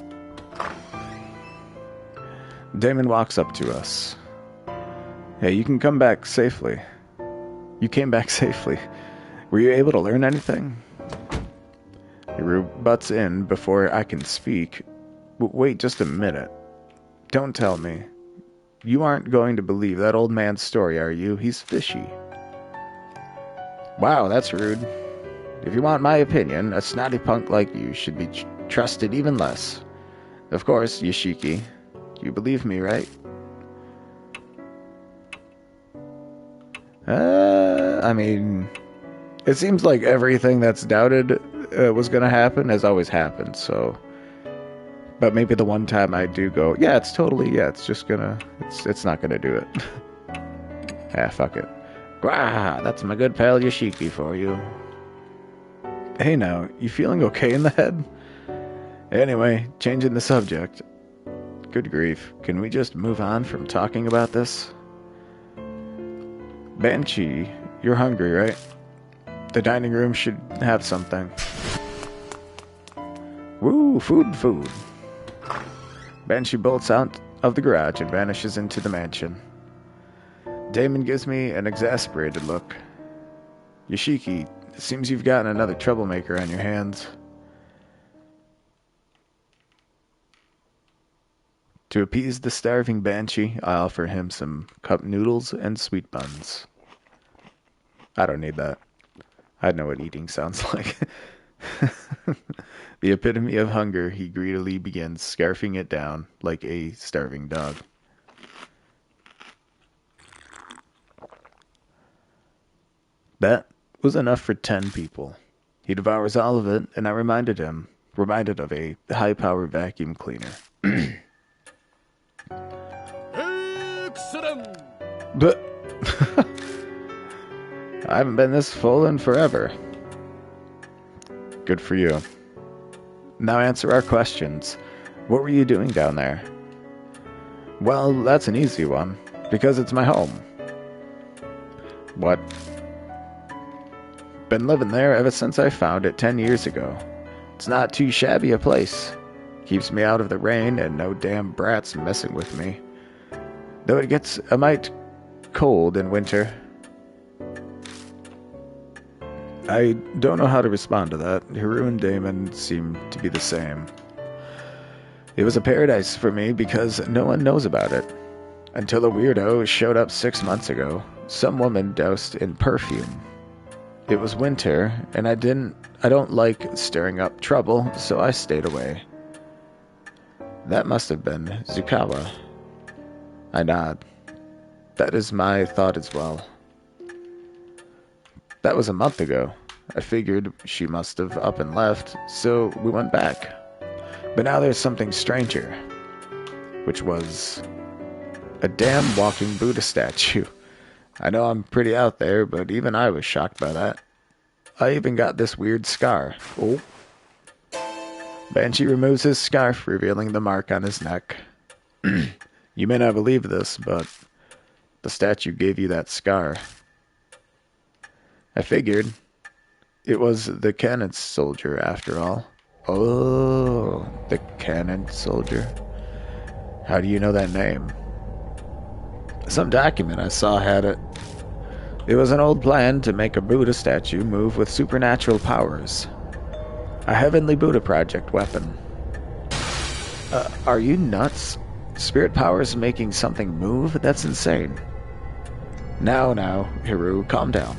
Damon walks up to us. Hey, you can come back safely. You came back safely. Were you able to learn anything? He butts in before I can speak. Wait just a minute. Don't tell me. You aren't going to believe that old man's story, are you? He's fishy. Wow, that's rude. If you want my opinion, a snotty punk like you should be trusted even less. Of course, Yoshiki. You believe me, right? I mean, it seems like everything that's doubted was going to happen has always happened, so... But maybe the one time I do go, yeah, it's just gonna... It's not gonna do it. Ah, fuck it. Grah, that's my good pal Yoshiki for you. Hey now, you feeling okay in the head? Anyway, changing the subject. Good grief, can we just move on from talking about this? Banshee, you're hungry, right? The dining room should have something. Woo, food. Banshee bolts out of the garage and vanishes into the mansion. Damon gives me an exasperated look. Yoshiki, it seems you've gotten another troublemaker on your hands. To appease the starving Banshee, I offer him some cup noodles and sweet buns. I don't need that. I know what eating sounds like. The epitome of hunger, he greedily begins scarfing it down like a starving dog. That was enough for 10 people. He devours all of it, and I reminded of a high-powered vacuum cleaner. Excellent! But I haven't been this full in forever. Good for you. Now answer our questions. What were you doing down there? Well, that's an easy one, because it's my home. What? Been living there ever since I found it 10 years ago. It's not too shabby a place. Keeps me out of the rain and no damn brats messing with me. Though it gets a mite cold in winter. I don't know how to respond to that. Haru and Damon seem to be the same. It was a paradise for me because no one knows about it. Until a weirdo showed up 6 months ago. Some woman doused in perfume. It was winter, and I don't like stirring up trouble, so I stayed away. That must have been Zukawa. I nod. That is my thought as well. That was a month ago. I figured she must have up and left, so we went back. But now there's something stranger, which was a damn walking Buddha statue. I know I'm pretty out there, but even I was shocked by that. I even got this weird scar. Oh. Banshee removes his scarf, revealing the mark on his neck. You may not believe this, but the statue gave you that scar. I figured it was the cannon soldier after all. Oh, the cannon soldier. How do you know that name? Some document I saw had it. It was an old plan to make a Buddha statue move with supernatural powers. A heavenly Buddha project weapon. Are you nuts? Spirit powers making something move? That's insane. Now, Hiru, calm down.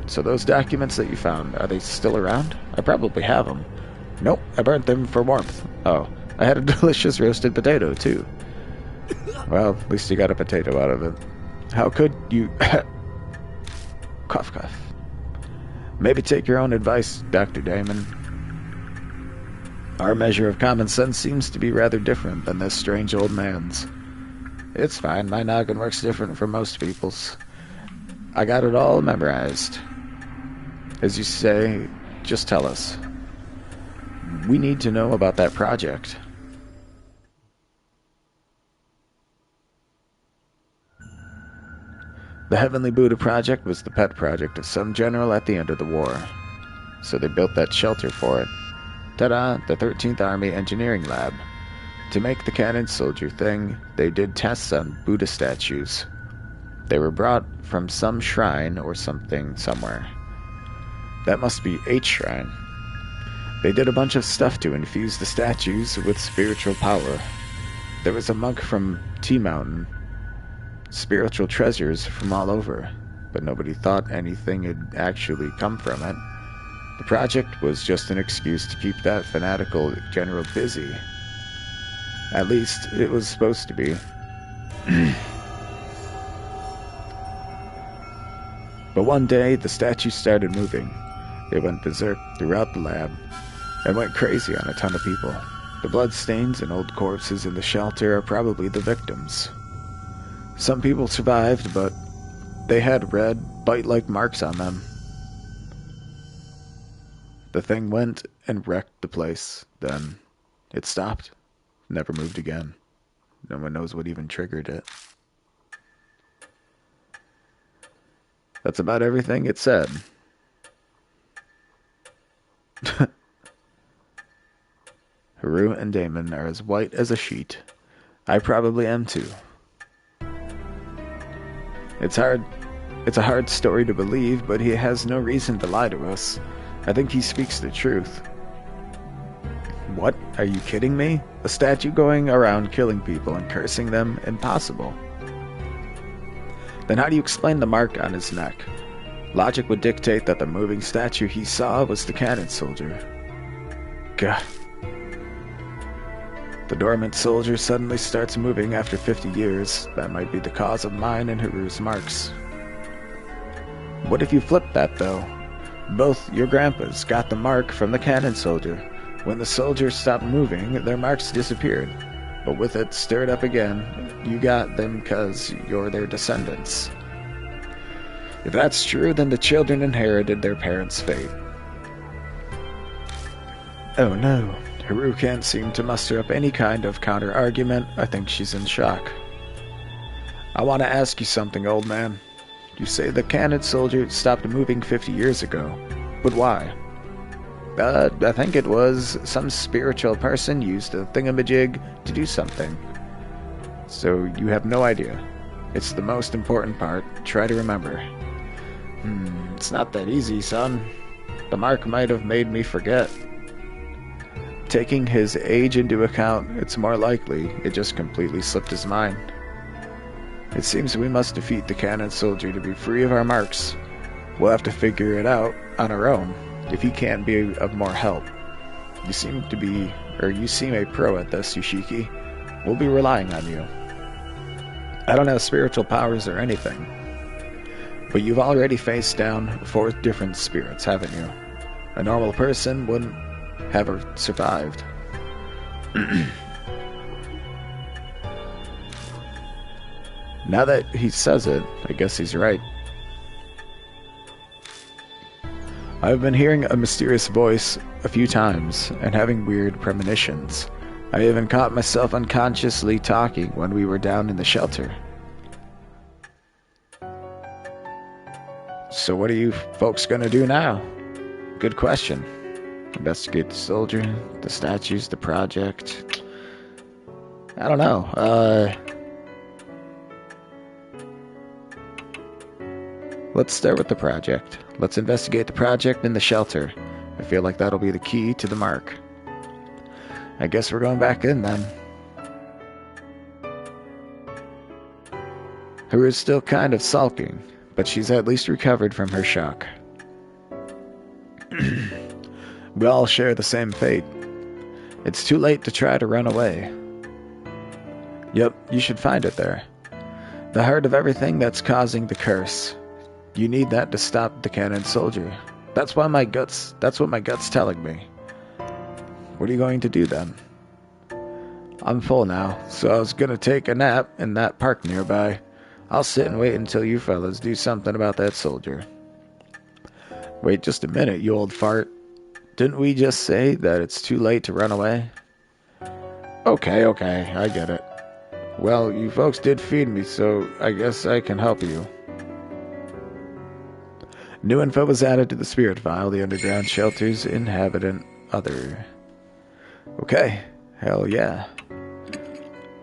So those documents that you found, are they still around? I probably have them. Nope, I burnt them for warmth. Oh, I had a delicious roasted potato, too. Well, at least you got a potato out of it. How could you... Cough, cough. Maybe take your own advice, Dr. Damon. Our measure of common sense seems to be rather different than this strange old man's. It's fine, my noggin works different from most people's. I got it all memorized. As you say, just tell us. We need to know about that project. The Heavenly Buddha Project was the pet project of some general at the end of the war. So they built that shelter for it. Ta-da, the 13th Army Engineering Lab. To make the cannon soldier thing, they did tests on Buddha statues. They were brought from some shrine or something somewhere. That must be H Shrine. They did a bunch of stuff to infuse the statues with spiritual power. There was a monk from T-Mountain. Spiritual treasures from all over, but nobody thought anything had actually come from it. The project was just an excuse to keep that fanatical general busy. At least, it was supposed to be. But one day, the statue started moving. It went berserk throughout the lab, and went crazy on a ton of people. The bloodstains and old corpses in the shelter are probably the victims. Some people survived, but they had red, bite-like marks on them. The thing went and wrecked the place. Then it stopped. Never moved again. No one knows what even triggered it. That's about everything it said. Haru and Damon are as white as a sheet. I probably am too. It's a hard story to believe, but he has no reason to lie to us. I think he speaks the truth. What? Are you kidding me? A statue going around killing people and cursing them? Impossible. Then how do you explain the mark on his neck? Logic would dictate that the moving statue he saw was the cannon soldier. Gah. The dormant soldier suddenly starts moving after 50 years. That might be the cause of mine and Haru's marks. What if you flip that, though? Both your grandpas got the mark from the cannon soldier. When the soldier stopped moving, their marks disappeared. But with it stirred up again, you got them because you're their descendants. If that's true, then the children inherited their parents' fate. Oh no. Haru can't seem to muster up any kind of counter-argument. I think she's in shock. I want to ask you something, old man. You say the cannon soldier stopped moving 50 years ago. But why? I think it was some spiritual person used a thingamajig to do something. So you have no idea. It's the most important part. Try to remember. It's not that easy, son. The mark might have made me forget. Taking his age into account, it's more likely it just completely slipped his mind. It seems we must defeat the cannon soldier to be free of our marks. We'll have to figure it out on our own, if he can't be of more help. You seem a pro at this, Yoshiki. We'll be relying on you. I don't have spiritual powers or anything. But you've already faced down 4 different spirits, haven't you? A normal person wouldn't have survived. Now that he says it, I guess he's right. I've been hearing a mysterious voice a few times and having weird premonitions. I even caught myself unconsciously talking when we were down in the shelter. So what are you folks gonna do now? Good question. Investigate the soldier, the statues, the project. I don't know. Let's start with the project. Let's investigate the project in the shelter. I feel like that'll be the key to the mark. I guess we're going back in then. Haru's still kind of sulking, but she's at least recovered from her shock. We all share the same fate. It's too late to try to run away. Yep, you should find it there. The heart of everything that's causing the curse. You need that to stop the cannon soldier. That's what my gut's telling me. What are you going to do then? I'm full now, so I was gonna take a nap in that park nearby. I'll sit and wait until you fellas do something about that soldier. Wait just a minute, you old fart. Didn't we just say that it's too late to run away? Okay, I get it. Well, you folks did feed me, so I guess I can help you. New info was added to the spirit file. The underground shelter's inhabitant other. Okay, hell yeah.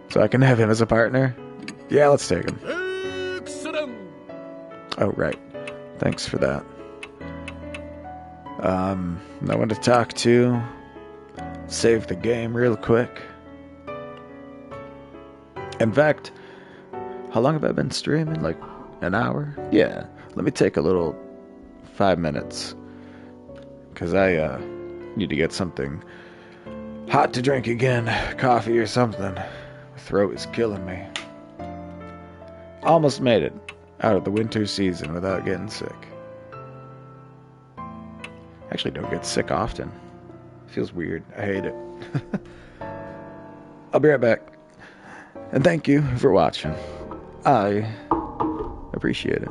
So I can have him as a partner? Yeah, let's take him. Excellent. Oh, right. Thanks for that. No one to talk to. Save the game real quick. In fact, how long have I been streaming? Like an hour? Yeah. Let me take a little 5 minutes. Because I need to get something hot to drink again. Coffee or something. My throat is killing me. Almost made it out of the winter season without getting sick. Actually don't get sick often. Feels weird. I hate it. I'll be right back. And thank you for watching. I appreciate it.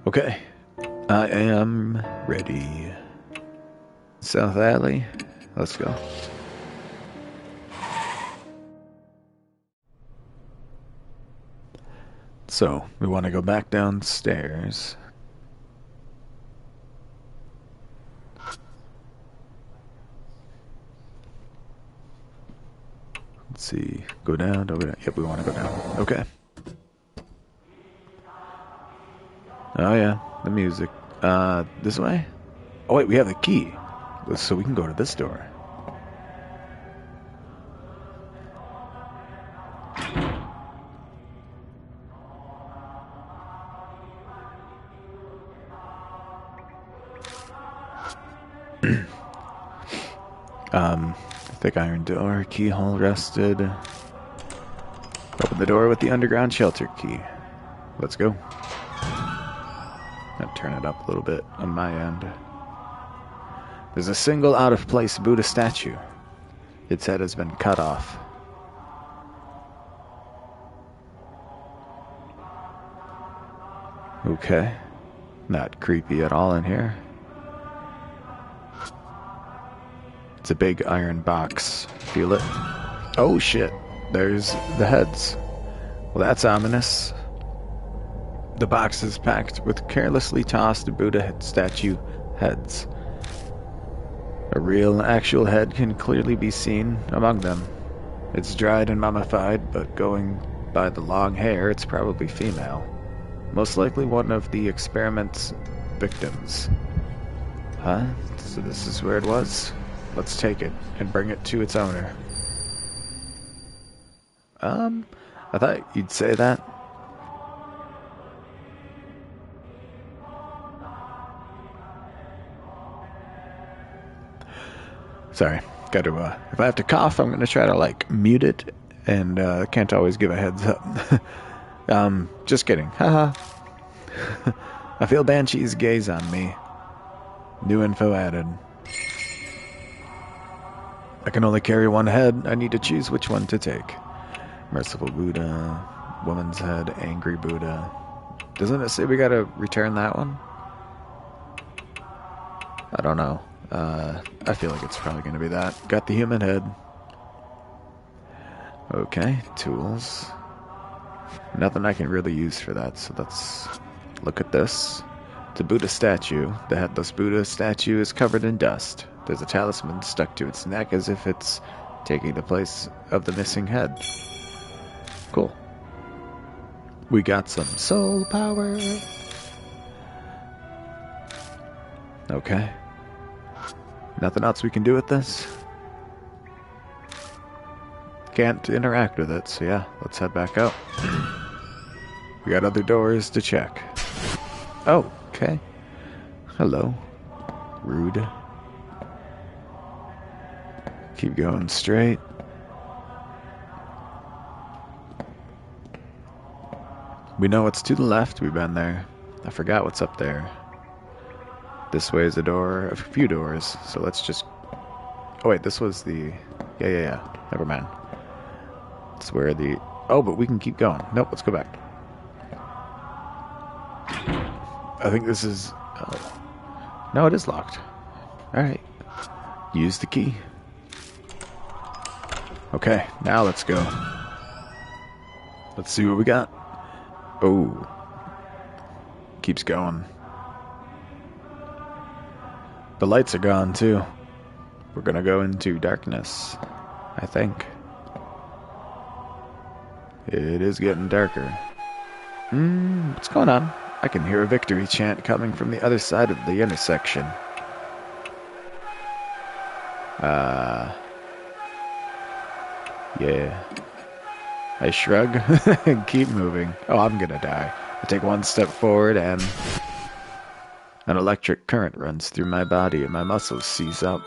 Okay, I am ready. South Alley, let's go. So, we want to go back downstairs. Let's see, go down, go down. Yep, we want to go down. Okay. Oh yeah, the music. This way? Oh wait, we have the key. So we can go to this door. Thick iron door, keyhole rested. Open the door with the underground shelter key. Let's go. I'll turn it up a little bit on my end. There's a single out-of-place Buddha statue. Its head has been cut off. Okay. Not creepy at all in here. It's a big iron box. Feel it? Oh shit. There's the heads. Well, that's ominous. The box is packed with carelessly tossed Buddha statue heads. A real, actual head can clearly be seen among them. It's dried and mummified, but going by the long hair, it's probably female. Most likely one of the experiment's victims. Huh? So this is where it was? Let's take it and bring it to its owner. I thought you'd say that. Sorry, gotta, if I have to cough, I'm gonna try to, like, mute it, and, can't always give a heads up. Just kidding, haha. I feel Banshee's gaze on me. New info added. I can only carry one head. I need to choose which one to take. Merciful Buddha, woman's head, angry Buddha. Doesn't it say we gotta return that one? I don't know. I feel like it's probably gonna be that. Got the human head. Okay, tools. Nothing I can really use for that, so let's look at this. It's a Buddha statue. The headless Buddha statue is covered in dust. There's a talisman stuck to its neck as if it's taking the place of the missing head. Cool. We got some soul power. Okay. Nothing else we can do with this? Can't interact with it, so yeah, let's head back out. We got other doors to check. Oh, okay. Hello. Rude. Keep going straight. We know what's to the left. We've been there. I forgot what's up there. This way is a door, a few doors. So let's just... Oh wait, this was the... Yeah. Never mind. It's where the... Oh, but we can keep going. Nope, let's go back. I think this is... Oh. No, it is locked. Alright. Use the key. Okay, now let's go. Let's see what we got. Oh. Keeps going. The lights are gone, too. We're gonna go into darkness, I think. It is getting darker. What's going on? I can hear a victory chant coming from the other side of the intersection. Yeah. I shrug and keep moving. Oh, I'm gonna die. I take one step forward and an electric current runs through my body and my muscles seize up.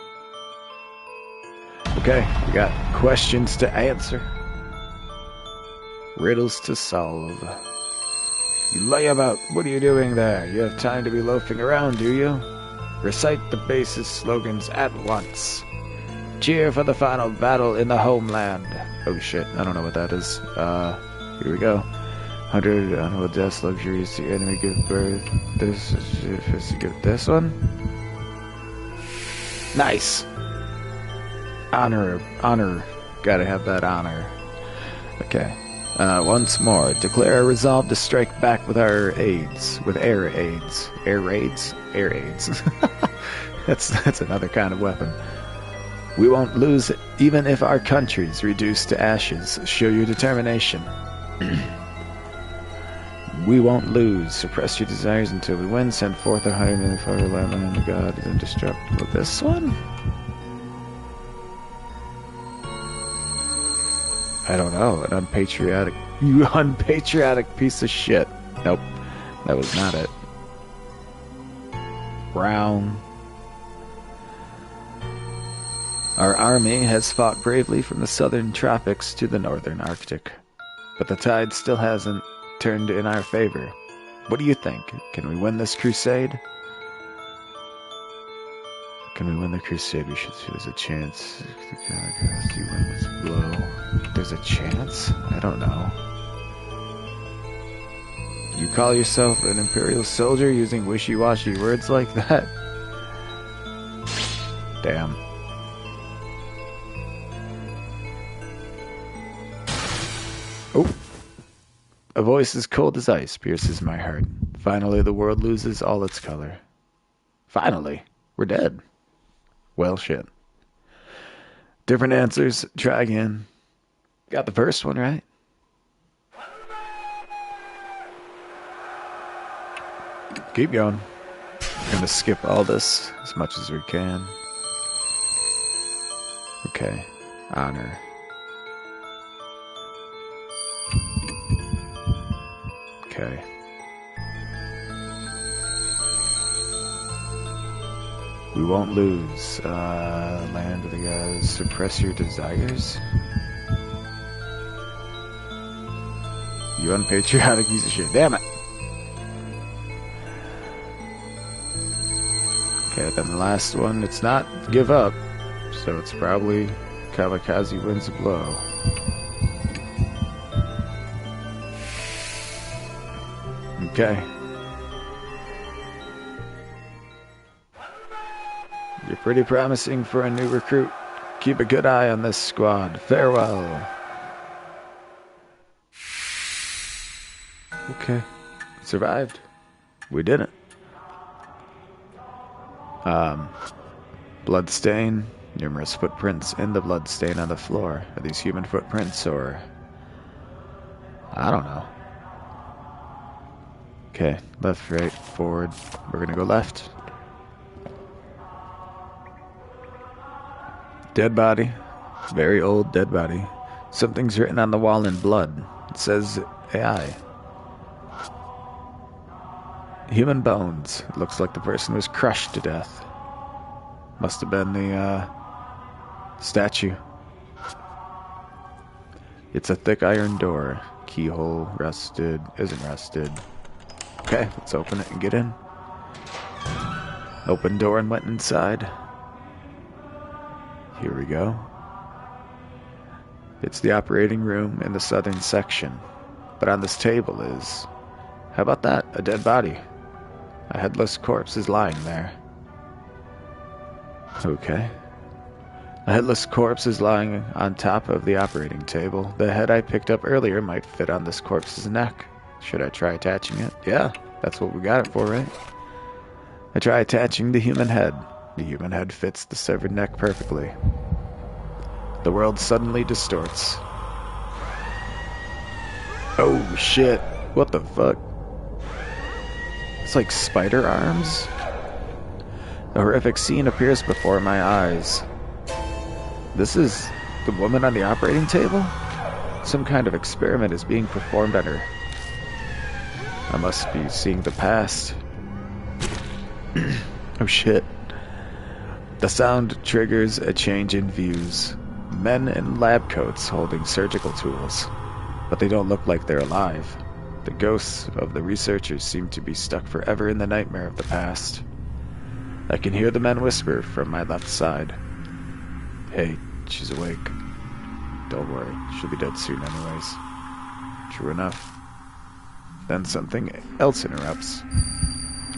Okay, we got questions to answer. Riddles to solve. You lay about. What are you doing there? You have time to be loafing around, do you? Recite the basis slogans at once. Cheer for the final battle in the homeland. Oh shit, I don't know what that is. Here we go. 100 animal deaths, luxuries the enemy give birth. This is to get this one. Nice. Honor. Gotta have that honor. Okay. Once more, declare a resolve to strike back with our aids. With air aids. Air raids? Air aids. That's another kind of weapon. We won't lose even if our country's reduced to ashes. Show your determination. We won't lose. Suppress your desires until we win. Send forth 100 million for the land and the God is indestructible. This one? I don't know. An unpatriotic... You unpatriotic piece of shit. Nope. That was not it. Brown. Our army has fought bravely from the southern tropics to the northern Arctic. But the tide still hasn't turned in our favor. What do you think? Can we win this crusade? Can we win the crusade? We should see there's a chance. There's a chance? I don't know. You call yourself an imperial soldier using wishy-washy words like that? Damn. Oh. A voice as cold as ice pierces my heart. Finally, the world loses all its color. Finally, we're dead. Well, shit. Different answers. Try again. Got the first one right. Keep going. We're gonna skip all this as much as we can. Okay. Honor. Okay. We won't lose. Land of the gods. Suppress your desires. You unpatriotic piece of shit. Damn it. Okay, then the last one. It's not give up. So it's probably kamikaze wins a blow. Okay. You're pretty promising for a new recruit. Keep a good eye on this squad. Farewell. Okay. Survived. We did it. Bloodstain. Numerous footprints in the bloodstain on the floor. Are these human footprints or... I don't know. Okay, left, right, forward. We're gonna go left. Dead body. Very old dead body. Something's written on the wall in blood. It says AI. Human bones. It looks like the person was crushed to death. Must have been the statue. It's a thick iron door. Keyhole rusted. Isn't rusted. Okay, let's open it and get in. Open door and went inside. Here we go. It's the operating room in the southern section. But on this table is... How about that? A dead body. A headless corpse is lying there. Okay. A headless corpse is lying on top of the operating table. The head I picked up earlier might fit on this corpse's neck. Should I try attaching it? Yeah, that's what we got it for, right? I try attaching the human head. The human head fits the severed neck perfectly. The world suddenly distorts. Oh, shit. What the fuck? It's like spider arms. A horrific scene appears before my eyes. This is the woman on the operating table? Some kind of experiment is being performed on her. I must be seeing the past. Oh shit. The sound triggers a change in views. Men in lab coats holding surgical tools. But they don't look like they're alive. The ghosts of the researchers seem to be stuck forever in the nightmare of the past. I can hear the men whisper from my left side. Hey, she's awake. Don't worry, she'll be dead soon anyways. True enough. Then something else interrupts.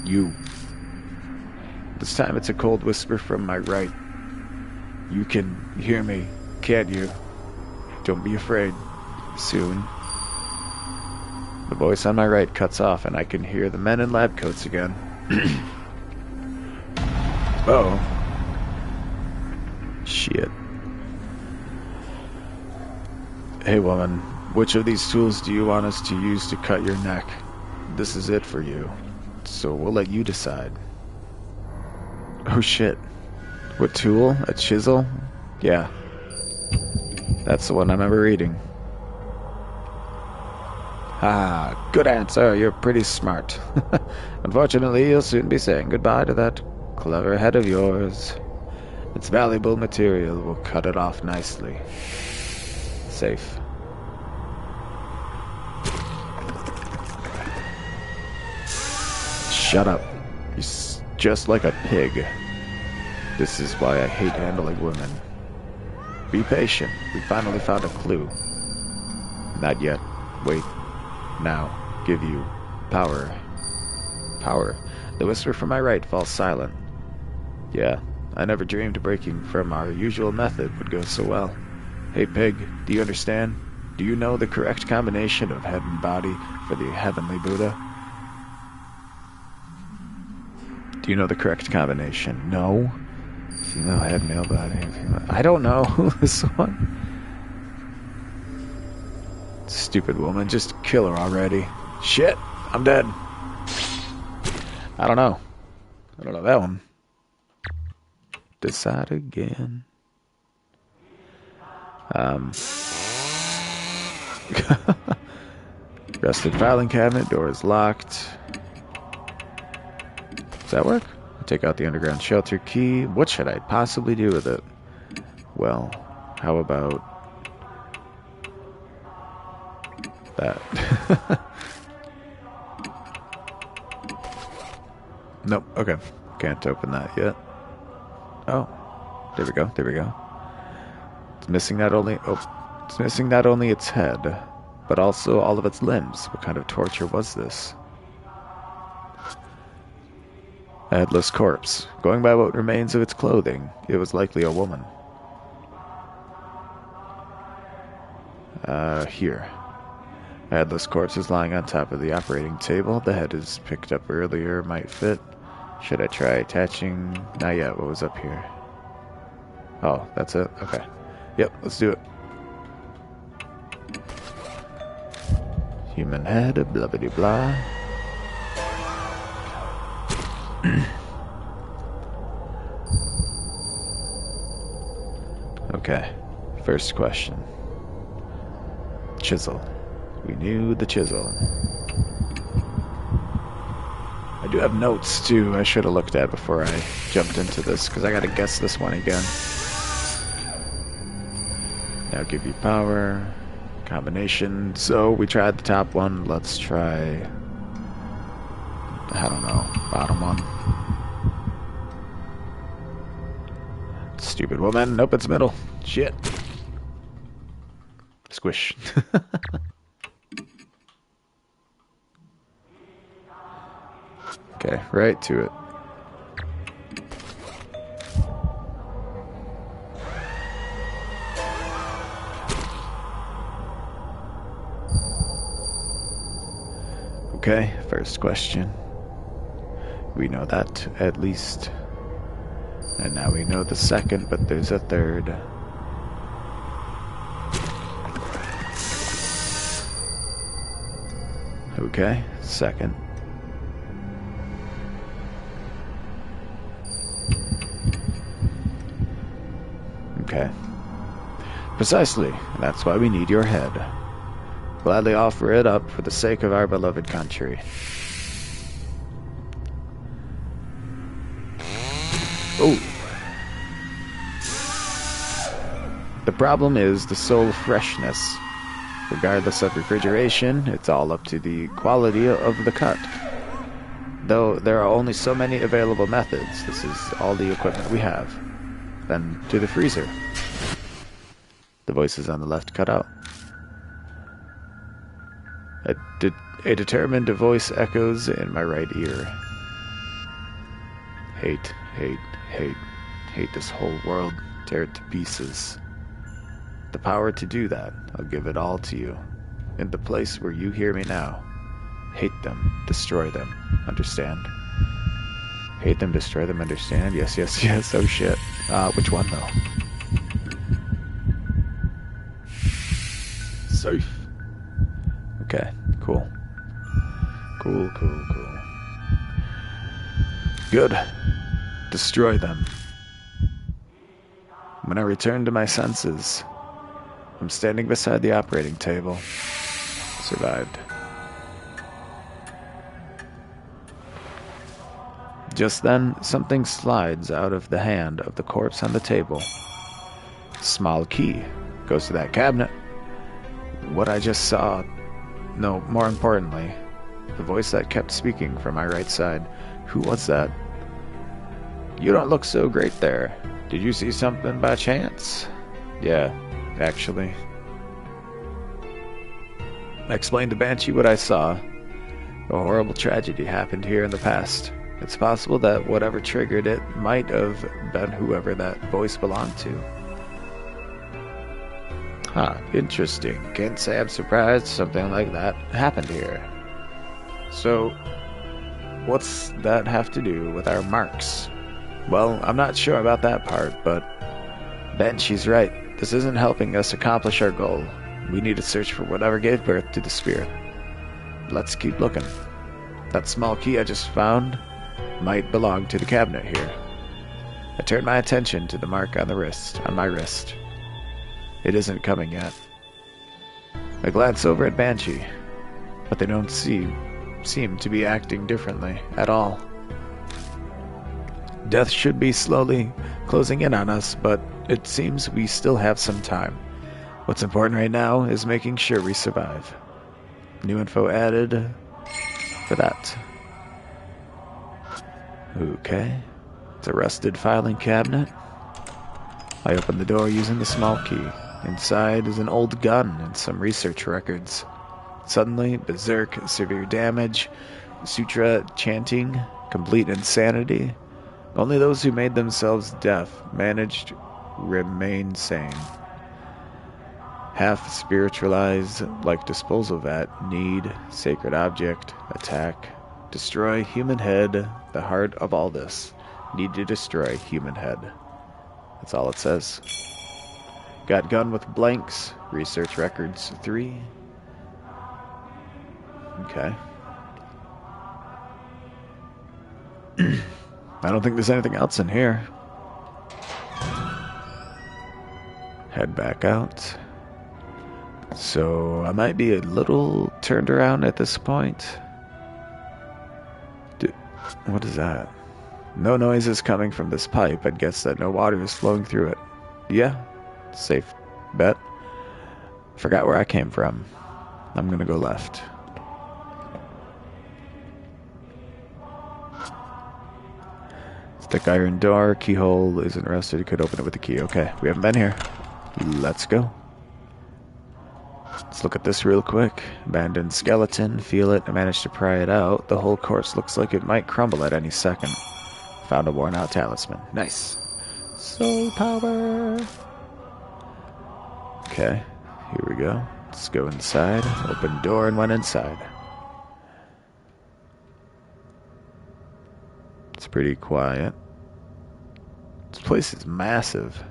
You. This time it's a cold whisper from my right. You can hear me, can't you? Don't be afraid. Soon. The voice on my right cuts off and I can hear the men in lab coats again. Uh-oh. Shit. Hey woman, which of these tools do you want us to use to cut your neck? This is it for you. So we'll let you decide. Oh shit. What tool? A chisel? Yeah. That's the one I remember reading. Ah, good answer. You're pretty smart. Unfortunately, you'll soon be saying goodbye to that clever head of yours. Its valuable material will cut it off nicely. Safe. Shut up. You're just like a pig. This is why I hate handling women. Be patient. We finally found a clue. Not yet. Wait. Now. Give you power. Power. The whisper from my right falls silent. Yeah, I never dreamed breaking from our usual method would go so well. Hey pig, do you understand? Do you know the correct combination of head and body for the heavenly Buddha? Do you know the correct combination? No? Female head, male body, female... I don't know this one. Stupid woman, just kill her already. Shit, I'm dead. I don't know that one. Decide again. Rusted filing cabinet, door is locked. Does that work? Take out the underground shelter key. What should I possibly do with it? Well, how about that? Nope, okay. Can't open that yet. Oh, there we go, there we go. It's missing not only its head, but also all of its limbs. What kind of torture was this? A headless corpse. Going by what remains of its clothing, it was likely a woman. Here. A headless corpse is lying on top of the operating table. The head is picked up earlier, might fit. Should I try attaching? Not yet. What was up here? Oh, that's it? Okay. Yep, let's do it. Human head, blah blah blah. Okay, first question. Chisel. We knew the chisel. I do have notes too I should have looked at before I jumped into this, because I gotta guess this one again. Now give you power. Combination. So we tried the top one. Let's try... I don't know. Bottom one. Stupid woman. Nope, it's middle. Shit. Squish. Okay, right to it. Okay, first question. We know that, at least. And now we know the second, but there's a third. Okay, second. Okay. Precisely. That's why we need your head. Gladly offer it up for the sake of our beloved country. Oh. The problem is the soul freshness. Regardless of refrigeration, it's all up to the quality of the cut. Though there are only so many available methods, this is all the equipment we have. Then to the freezer. The voices on the left cut out. A determined voice echoes in my right ear. Hate, hate, hate. Hate this whole world. Tear it to pieces. The power to do that, I'll give it all to you. In the place where you hear me now. Hate them, destroy them, understand? Hate them, destroy them, understand? Yes, yes, yes, oh shit. Which one though? Safe. Okay, cool. Cool. Good. Destroy them. When I return to my senses, I'm standing beside the operating table. Survived. Just then, something slides out of the hand of the corpse on the table. Small key. Goes to that cabinet. What I just saw... No, more importantly, the voice that kept speaking from my right side. Who was that? You don't look so great there. Did you see something by chance? Yeah, actually. I explained to Banshee what I saw. A horrible tragedy happened here in the past. It's possible that whatever triggered it might have been whoever that voice belonged to. Huh, interesting. Can't say I'm surprised something like that happened here. So, what's that have to do with our marks? Well, I'm not sure about that part, but Banshee's right. This isn't helping us accomplish our goal. We need to search for whatever gave birth to the spirit. Let's keep looking. That small key I just found might belong to the cabinet here. I turn my attention to the mark on my wrist. It isn't coming yet. I glance over at Banshee, but they don't seem to be acting differently at all. Death should be slowly closing in on us, but it seems we still have some time. What's important right now is making sure we survive. New info added for that. Okay. It's a rusted filing cabinet. I open the door using the small key. Inside is an old gun and some research records. Suddenly, berserk, severe damage, sutra chanting, complete insanity. Only those who made themselves deaf managed remain sane. Half spiritualized, like disposal vat, need, sacred object, attack, destroy human head, the heart of all this. Need to destroy human head. That's all it says. Got gun with blanks, research records 3. Okay. I don't think there's anything else in here. Head back out. So I might be a little turned around at this point. What is that? No noise is coming from this pipe. I'd guess that no water is flowing through it. Yeah, safe bet. Forgot where I came from. I'm gonna go left. Thick iron door, keyhole isn't rusted. You could open it with a key. Okay, we haven't been here. Let's go. Let's look at this real quick. Abandoned skeleton. Feel it. I managed to pry it out. The whole corpse looks like it might crumble at any second. Found a worn out talisman. Nice. Soul power. Okay, here we go. Let's go inside. Open door and went inside. It's pretty quiet. This place is massive.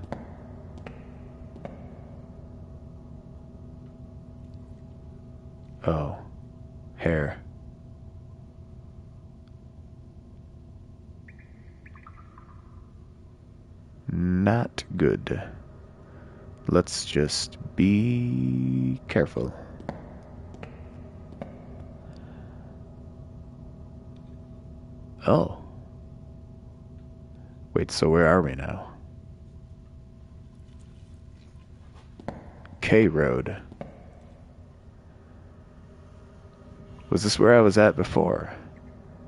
Oh, hair. Not good. Let's just be careful. Oh. Wait, so where are we now? K Road. Was this where I was at before?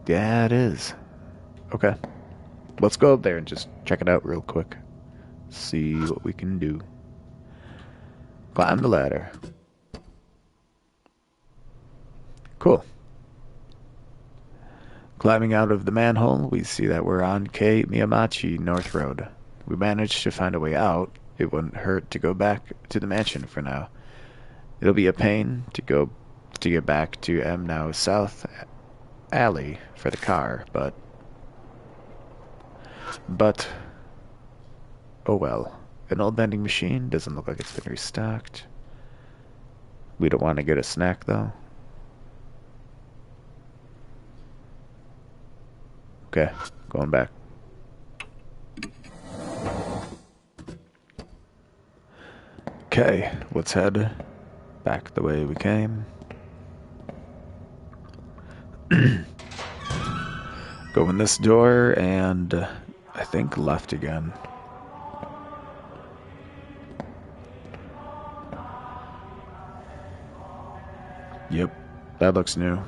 Yeah, it is. Okay. Let's go up there and just check it out real quick. See what we can do. Climb the ladder. Cool. Climbing out of the manhole, we see that we're on K Miyamachi North Road. We managed to find a way out. It wouldn't hurt to go back to the mansion for now. It'll be a pain to get back to M now South Alley for the car, but oh well. An old vending machine doesn't look like it's been restocked. We don't want to get a snack though. Okay, going back. Okay, let's head back the way we came. Go in this door and I think left again. Yep, that looks new.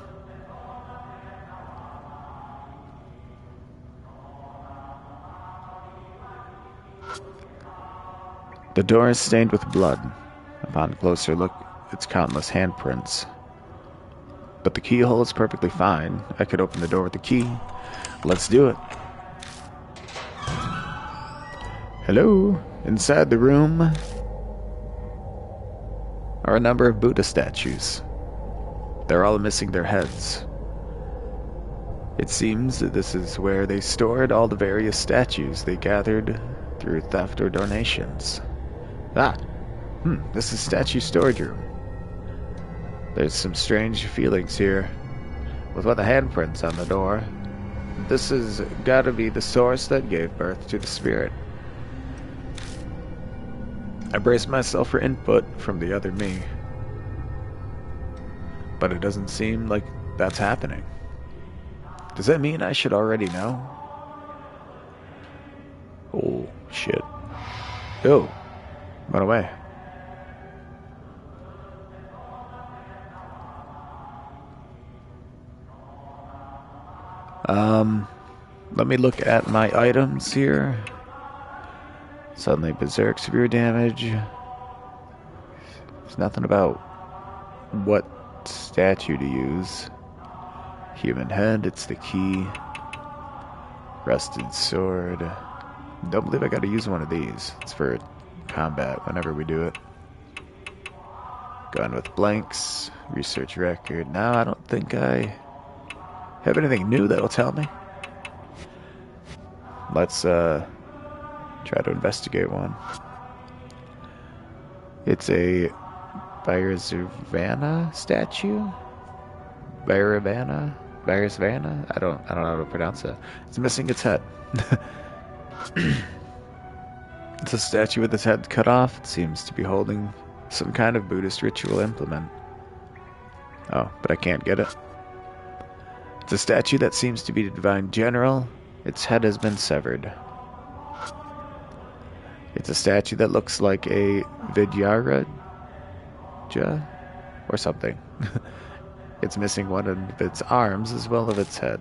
The door is stained with blood. Upon closer look, it's countless handprints. But the keyhole is perfectly fine. I could open the door with the key. Let's do it. Hello? Inside the room are a number of Buddha statues. They're all missing their heads. It seems that this is where they stored all the various statues they gathered through theft or donations. This is statue storage room. There's some strange feelings here. With what the handprints on the door, this has gotta be the source that gave birth to the spirit. I brace myself for input from the other me. But it doesn't seem like that's happening. Does that mean I should already know? Oh, shit. Oh, run away. Let me look at my items here. Suddenly berserk severe damage. There's nothing about what statue to use. Human head, it's the key. Rusted sword. Don't believe I gotta use one of these. It's for combat whenever we do it. Gun with blanks. Research record. No, I don't think I have anything new that'll tell me. Let's try to investigate one. It's a Bairsvana statue? Bairsvana? I don't know how to pronounce it. It's missing its head. It's a statue with its head cut off. It seems to be holding some kind of Buddhist ritual implement. Oh, but I can't get it. It's a statue that seems to be the divine general. Its head has been severed. It's a statue that looks like a Vidyaraja or something. It's missing one of its arms as well as its head.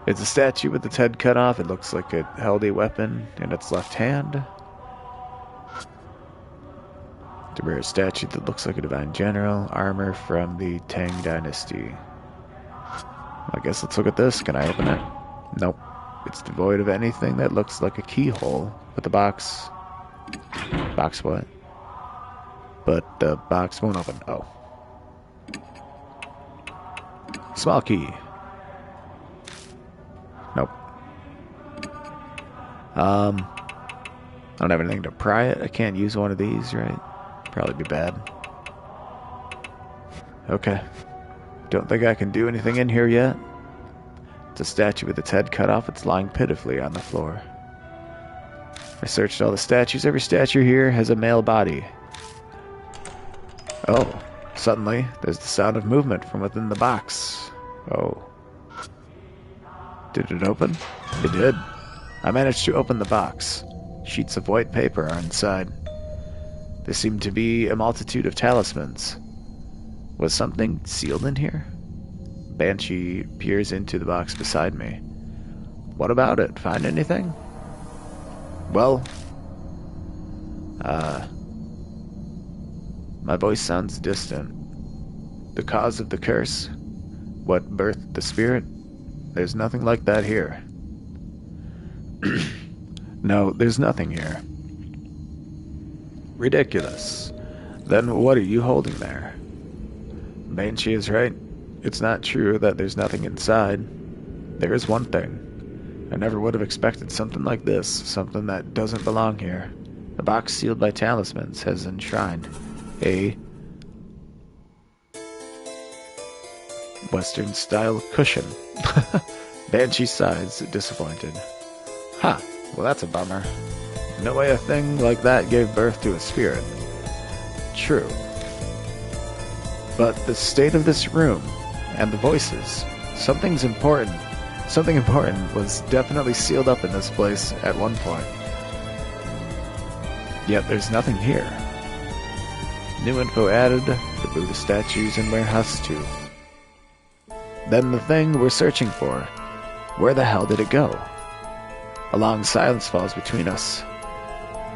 It's a statue with its head cut off. It looks like it held a weapon in its left hand. The rare statue that looks like a divine general. Armor from the Tang Dynasty. I guess let's look at this. Can I open it? Nope. It's devoid of anything that looks like a keyhole. But the box... Box what? But the box won't open. Oh. Small key. Nope. I don't have anything to pry it. I can't use one of these, right? Probably be bad. Okay. Don't think I can do anything in here yet. It's a statue with its head cut off. It's lying pitifully on the floor. I searched all the statues. Every statue here has a male body. Oh, suddenly there's the sound of movement from within the box. Oh. Did it open? It did. I managed to open the box. Sheets of white paper are inside. There seem to be a multitude of talismans. Was something sealed in here? Banshee peers into the box beside me. What about it? Find anything? Well, My voice sounds distant. The cause of the curse? What birthed the spirit? There's nothing like that here. No, there's nothing here. Ridiculous. Then what are you holding there? Banshee is right. It's not true that there's nothing inside. There is one thing. I never would have expected something like this, something that doesn't belong here. The box sealed by talismans has enshrined a Western-style cushion. Banshee sighs, disappointed. Huh, well that's a bummer. No way a thing like that gave birth to a spirit. True. But the state of this room, and the voices, something important was definitely sealed up in this place at one point. Yet there's nothing here. New info added, the Buddha statues in warehouse 2. Then the thing we're searching for, where the hell did it go? A long silence falls between us.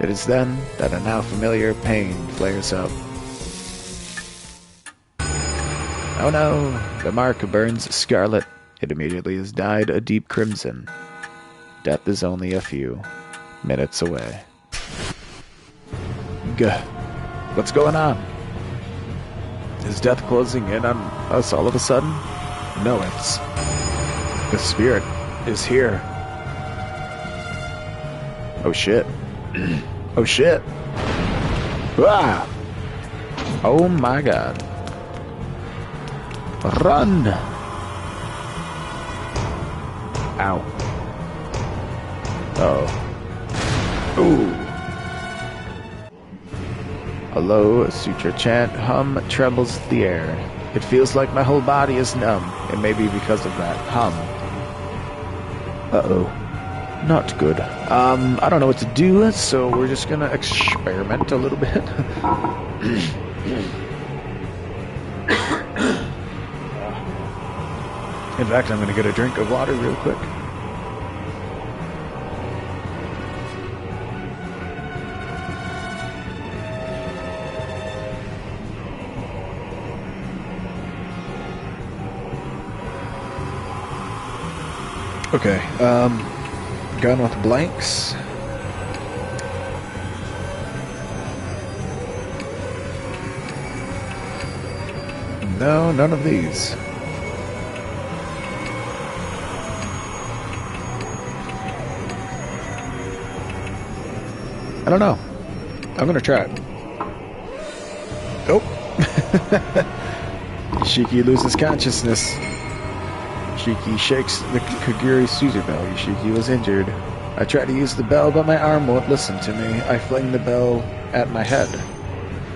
It is then that a now familiar pain flares up. Oh no, the mark burns scarlet. It immediately is dyed a deep crimson. Death is only a few minutes away. What's going on? Is death closing in on us all of a sudden? No, it's... the spirit is here. Oh shit. Oh shit. Ah! Oh my god. Run! Ow. Oh. Ooh. A low sutra chant hum trembles the air. It feels like my whole body is numb. It may be because of that hum. Uh-oh. Not good. I don't know what to do, so we're just gonna experiment a little bit. In fact, I'm gonna get a drink of water real quick. Okay, going with blanks. No, none of these. I don't know. I'm gonna try it. Oh! Yoshiki loses consciousness. Yoshiki shakes the Kaguri Suzu bell. Yoshiki was injured. I try to use the bell, but my arm won't listen to me. I fling the bell at my head.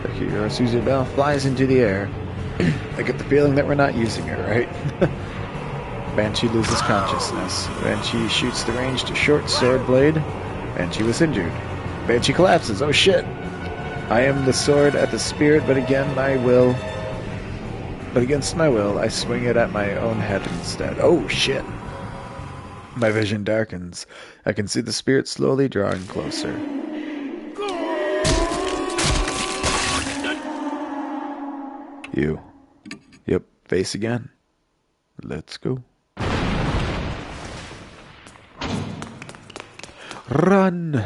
The Kaguri Suzu bell flies into the air. I get the feeling that we're not using it, right? Banshee loses consciousness. Banshee shoots the ranged short sword blade. Banshee was injured. Banshee collapses. Oh shit! I am the sword at the spirit, but against my will, I swing it at my own head instead. Oh shit! My vision darkens. I can see the spirit slowly drawing closer. You. Yep, face again. Let's go. Run!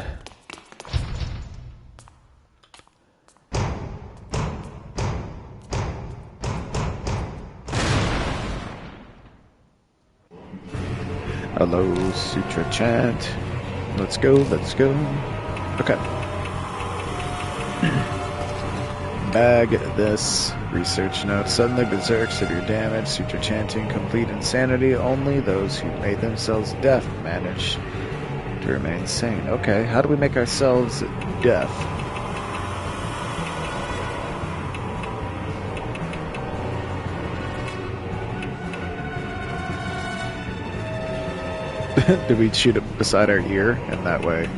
Hello, Sutra Chant. Let's go, let's go. Okay. Bag this. Research note. Suddenly berserk, severe damage. Sutra chanting, complete insanity. Only those who made themselves deaf manage to remain sane. Okay, how do we make ourselves deaf? Do we shoot it beside our ear, and that way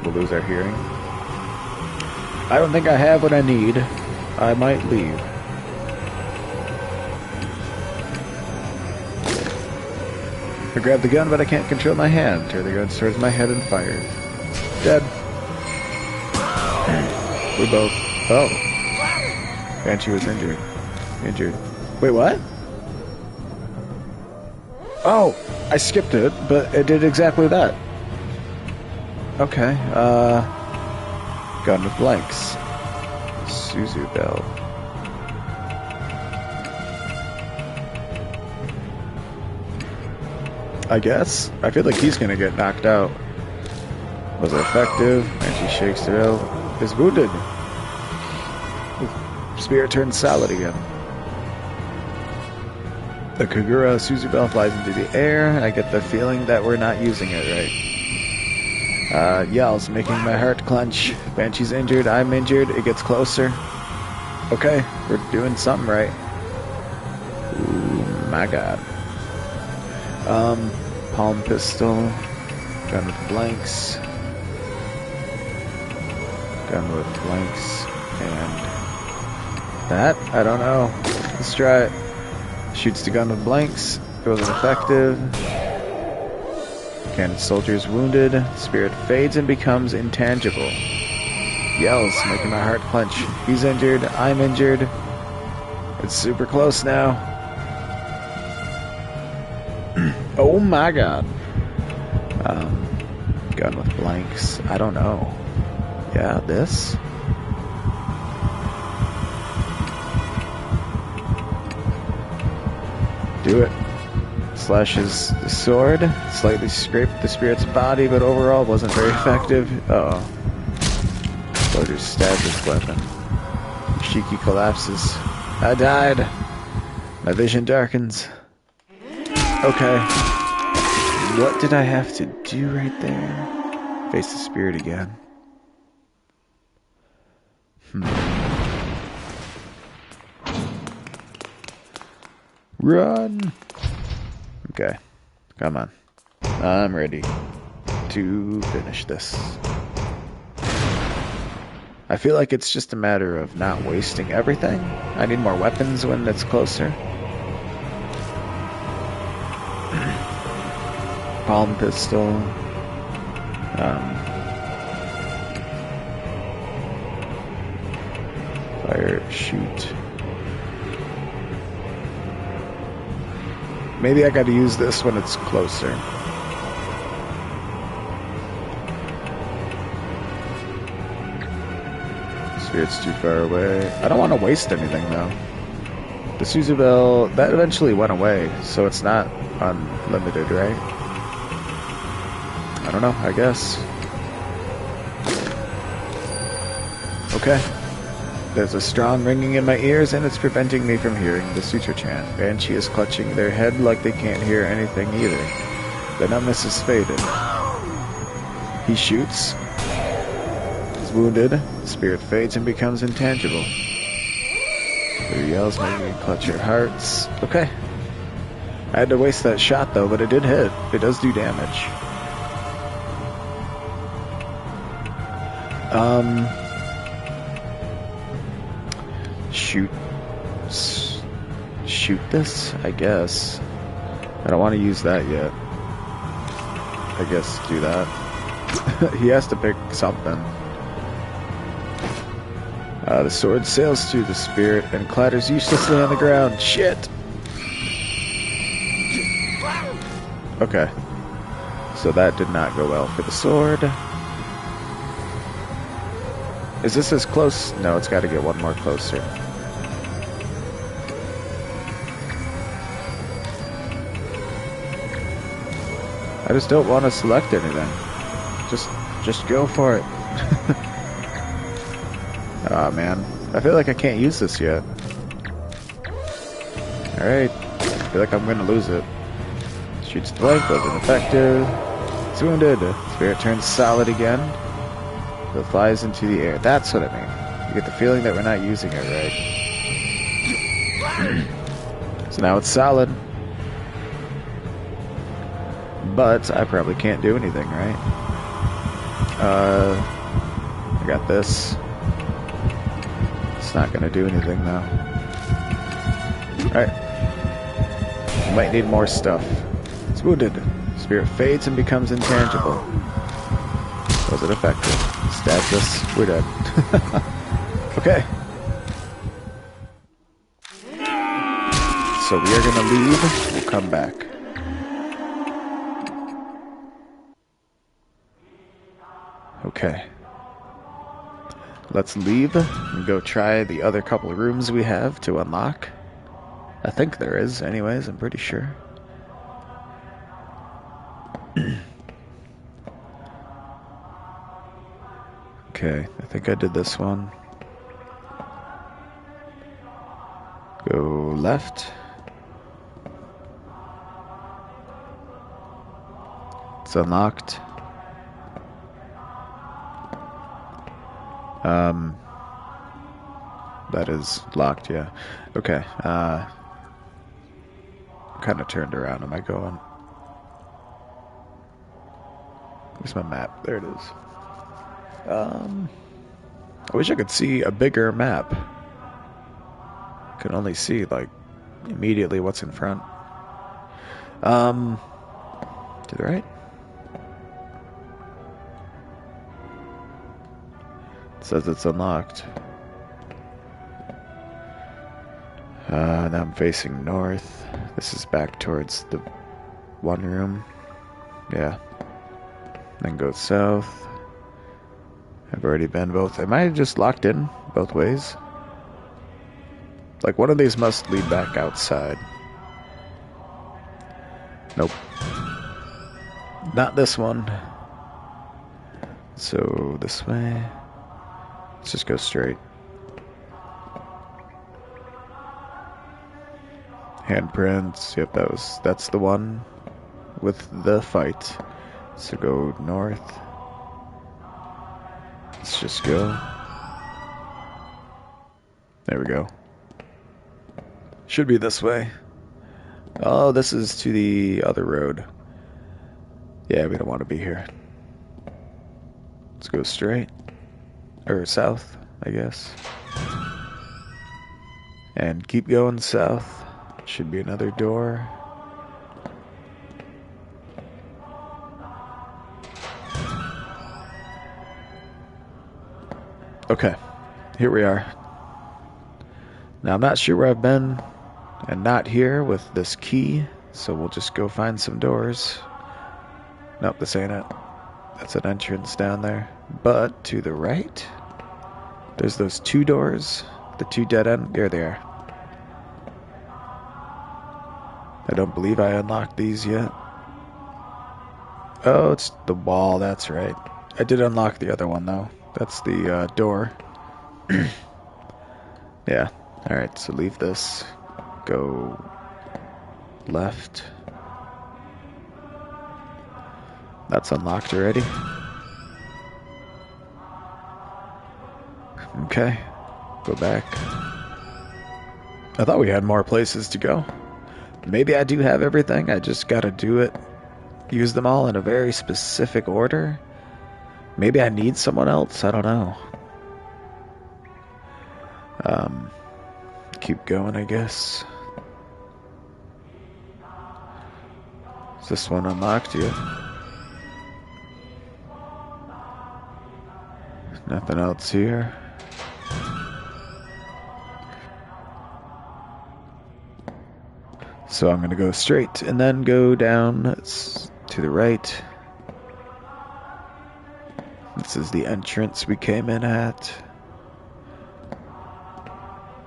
we'll lose our hearing? I don't think I have what I need. I might leave. I grab the gun, but I can't control my hand. Turn the gun towards my head and fire. Dead. We're both... Oh. Banshee was injured. Wait, what? Oh! I skipped it, but it did exactly that. Okay, gun with blanks. Suzu Bell. I guess. I feel like he's gonna get knocked out. Was it effective? And she shakes the bell. Is wounded. Spirit turns solid again. The Kagura Suzu Bell flies into the air, and I get the feeling that we're not using it right. Yells, making my heart clench. Banshee's injured, I'm injured, it gets closer. Okay, we're doing something right. Ooh, my god. Palm pistol. Gun with blanks. Gun with blanks. And that? I don't know. Let's try it. Shoots the gun with blanks. It wasn't effective. Cannon soldier's wounded. Spirit fades and becomes intangible. Yells, making my heart clench. He's injured. I'm injured. It's super close now. Oh my god. Gun with blanks. I don't know. Yeah, this. Do it. Slashes the sword. Slightly scraped the spirit's body, but overall wasn't very effective. Uh-oh. Soldier stabbed his weapon. Shiki collapses. I died. My vision darkens. Okay. What did I have to do right there? Face the spirit again. Run! Okay. Come on. I'm ready to finish this. I feel like it's just a matter of not wasting everything. I need more weapons when it's closer. Palm pistol. Fire, shoot. Maybe I gotta use this when it's closer. Spirit's too far away. I don't want to waste anything though. The Suzu Bell, that eventually went away, so it's not unlimited, right? I don't know, I guess. Okay. There's a strong ringing in my ears, and it's preventing me from hearing the suture chant. Banshee is clutching their head like they can't hear anything either. The numbness is faded. He shoots. He's wounded. The spirit fades and becomes intangible. Their yells make me clutch your hearts. Okay. I had to waste that shot though, but it did hit. It does do damage. Shoot this, I guess. I don't want to use that yet. I guess do that. He has to pick something. The sword sails through the spirit and clatters uselessly on the ground. Shit! Okay. So that did not go well for the sword. Is this as close? No, it's got to get one more closer. I just don't want to select anything. Just go for it. Aw, man. I feel like I can't use this yet. Alright. I feel like I'm gonna lose it. Shoots the blank, wasn't effective. It's wounded. Spirit turns solid again. It flies into the air. That's what I mean. You get the feeling that we're not using it right. So now it's solid. But I probably can't do anything, right? I got this. It's not gonna do anything though. Alright. Might need more stuff. It's wounded. Spirit fades and becomes intangible. Was it effective? Stabs us. We're dead. Okay. So we are gonna leave. We'll come back. Okay. Let's leave and go try the other couple of rooms we have to unlock. I think there is, anyways, I'm pretty sure. Okay, I think I did this one. Go left. It's unlocked. That is locked, yeah. Okay, kind of turned around. Am I going? Where's my map? There it is. I wish I could see a bigger map. I can only see, like, immediately what's in front. To the right? It says it's unlocked. Now I'm facing north. This is back towards the one room. Yeah. Then go south. I've already been both. Am I just locked in both ways? Like, one of these must lead back outside. Nope. Not this one. So, this way. Let's just go straight. Handprints. Yep, that's the one with the fight. So go north. Let's just go. There we go. Should be this way. Oh, this is to the other road. Yeah, we don't want to be here. Let's go straight. Or south, I guess. And keep going south. Should be another door. Okay, here we are. Now, I'm not sure where I've been and not here with this key, so we'll just go find some doors. Nope, this ain't it. That's an entrance down there. But to the right, there's those two doors, the two dead end. There they are. I don't believe I unlocked these yet. Oh, it's the wall, that's right. I did unlock the other one, though. That's the door. Yeah, alright, so leave this. Go left. That's unlocked already. Okay, go back. I thought we had more places to go. Maybe I do have everything, I just gotta do it. Use them all in a very specific order. Maybe I need someone else, I don't know. Keep going, I guess. Is this one unlocked yet? Nothing else here. So I'm going to go straight and then go down to the right. This is the entrance we came in at.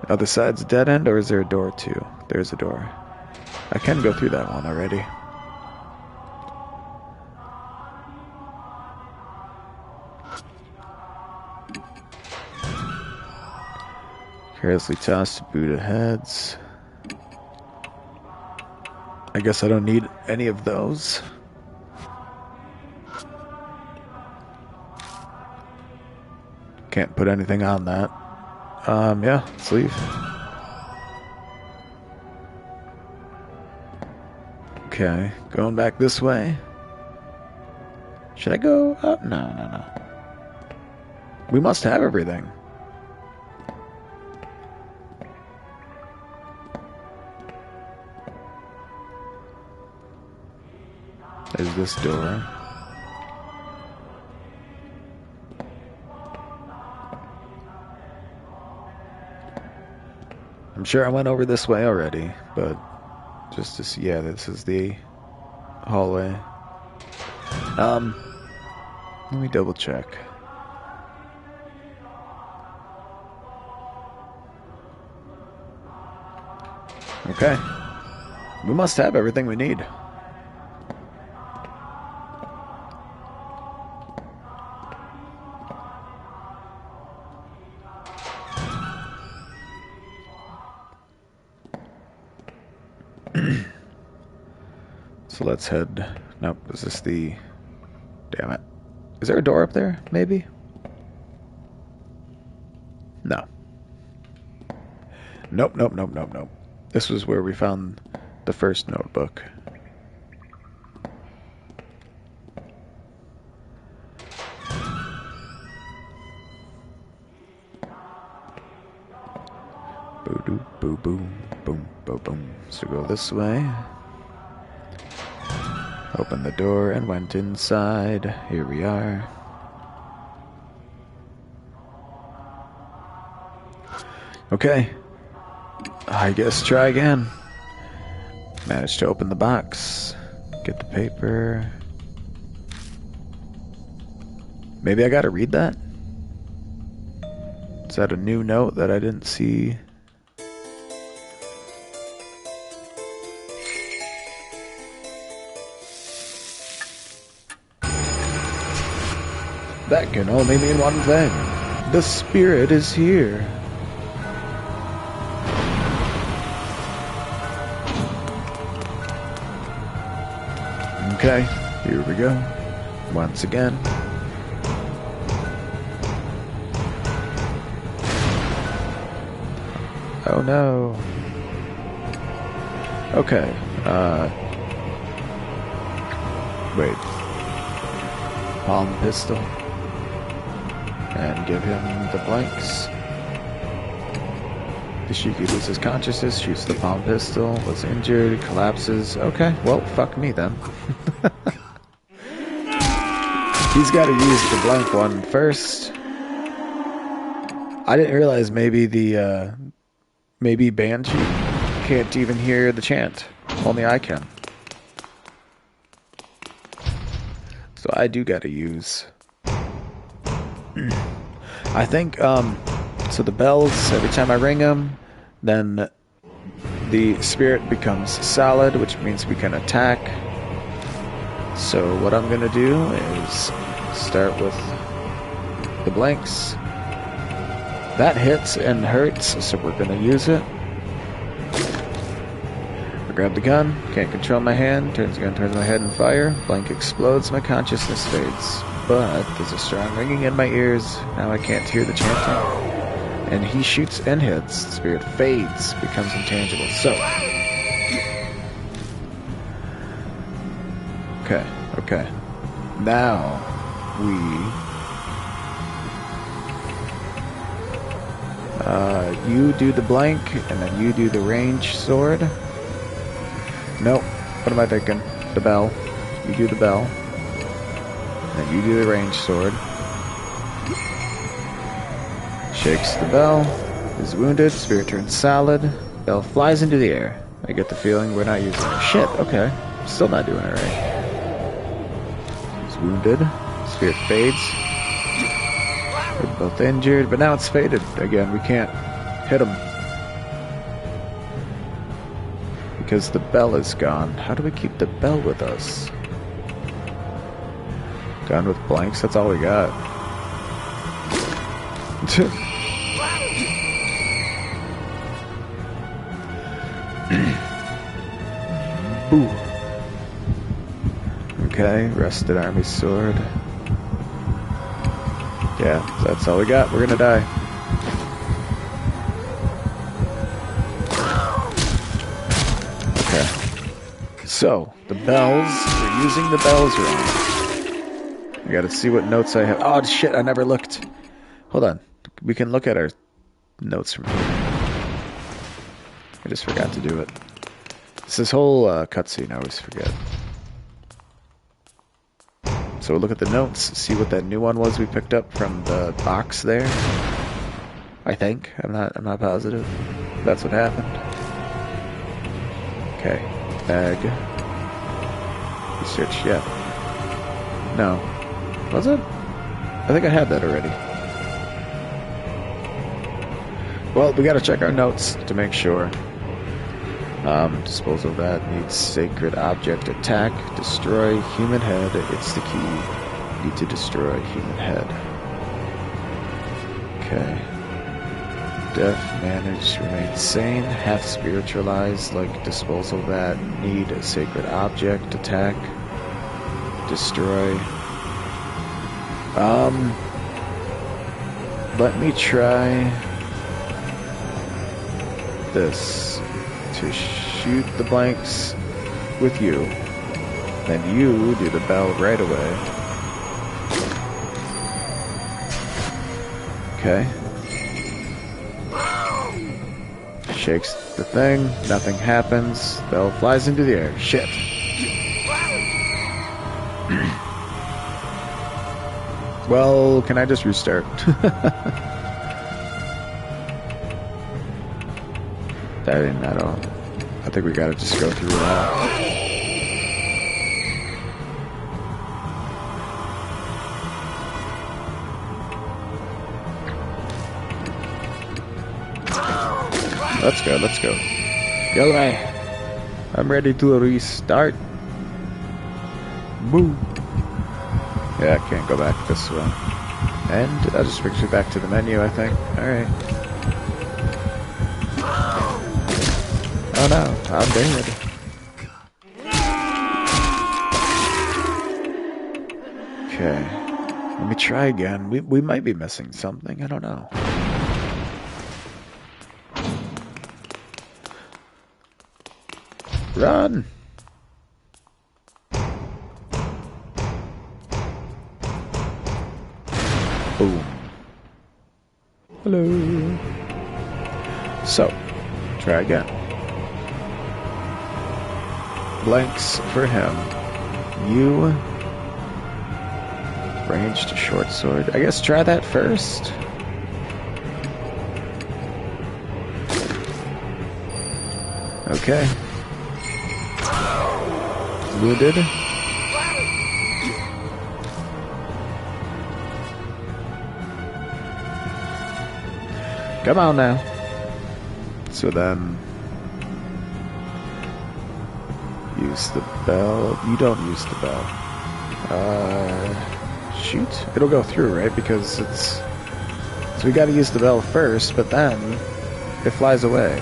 Other side's a dead end, or is there a door too? There's a door. I can go through that one already. Carelessly tossed Buddha heads. I guess I don't need any of those. Can't put anything on that. Yeah, let's leave. Okay, going back this way. Should I go up? No. We must have everything. There's this door. I'm sure I went over this way already, but just to see, yeah, this is the hallway. Let me double check. Okay. We must have everything we need. So let's head... Nope, is this the... Damn it. Is there a door up there, maybe? No. Nope, nope, nope, nope, nope. This was where we found the first notebook. Boo-doo, boo-boom, boom, boom. So go this way. Opened the door and went inside. Here we are. Okay. I guess try again. Managed to open the box. Get the paper. Maybe I gotta read that? Is that a new note that I didn't see? That can only mean one thing. The spirit is here. Okay, here we go. Once again. Oh no. Okay, wait. Palm pistol. And give him the blanks. Ishiki loses consciousness, shoots the palm pistol, was injured, collapses. Okay, well, fuck me then. He's got to use the blank one first. I didn't realize maybe the, maybe Banshee can't even hear the chant. Only I can. So I do got to use... I think, so the bells, every time I ring them, then the spirit becomes solid, which means we can attack. So what I'm going to do is start with the blanks. That hits and hurts, so we're going to use it. I grab the gun, can't control my hand, turns the gun towards my head and fire. Blank explodes, my consciousness fades. But there's a strong ringing in my ears. Now I can't hear the chanting. And he shoots and hits. The spirit fades, becomes intangible. So. Okay. Now we you do the blank and then you do the range sword. Nope. What am I thinking? The bell. You do the bell. And you do the range sword. Shakes the bell. Is wounded. Spirit turns solid. Bell flies into the air. I get the feeling we're not using it. Shit, okay. Still not doing it right. He's wounded. Spirit fades. We're both injured, but now it's faded. Again, we can't hit him. Because the bell is gone. How do we keep the bell with us? Gun with blanks, that's all we got. Ooh. Okay, rusted army sword. Yeah, that's all we got. We're gonna die. Okay. So, the bells, we're using the bells wrong. I gotta see what notes I have. Oh shit, I never looked. Hold on. We can look at our notes from here. I just forgot to do it. It's this whole cutscene I always forget. So we'll look at the notes, see what that new one was we picked up from the box there. I think. I'm not positive. That's what happened. Okay. Bag. Research, yeah. No. Was it? I think I had that already. Well, we gotta check our notes to make sure. Disposal of that needs sacred object attack. Destroy human head. It's the key. Need to destroy human head. Okay. Death managed, remain sane. Half spiritualized, like disposal of that. Need a sacred object attack. Destroy. Let me try this. To shoot the blanks with you. Then you do the bell right away. Okay. Shakes the thing. Nothing happens. Bell flies into the air. Shit. Well, can I just restart? I think we gotta just go through that. Let's go, let's go. Go away. I'm ready to restart. Boo. Yeah, I can't go back this way. And that just brings me back to the menu, I think. Alright. Oh no, I'm dead. Okay. Let me try again. We might be missing something. I don't know. Run! Boom. Hello. So, try again. Blanks for him. You. Ranged short sword. I guess try that first. Okay. Wounded. Come on now. So then... use the bell. You don't use the bell. Shoot. It'll go through, right? Because it's... So we gotta use the bell first, but then it flies away.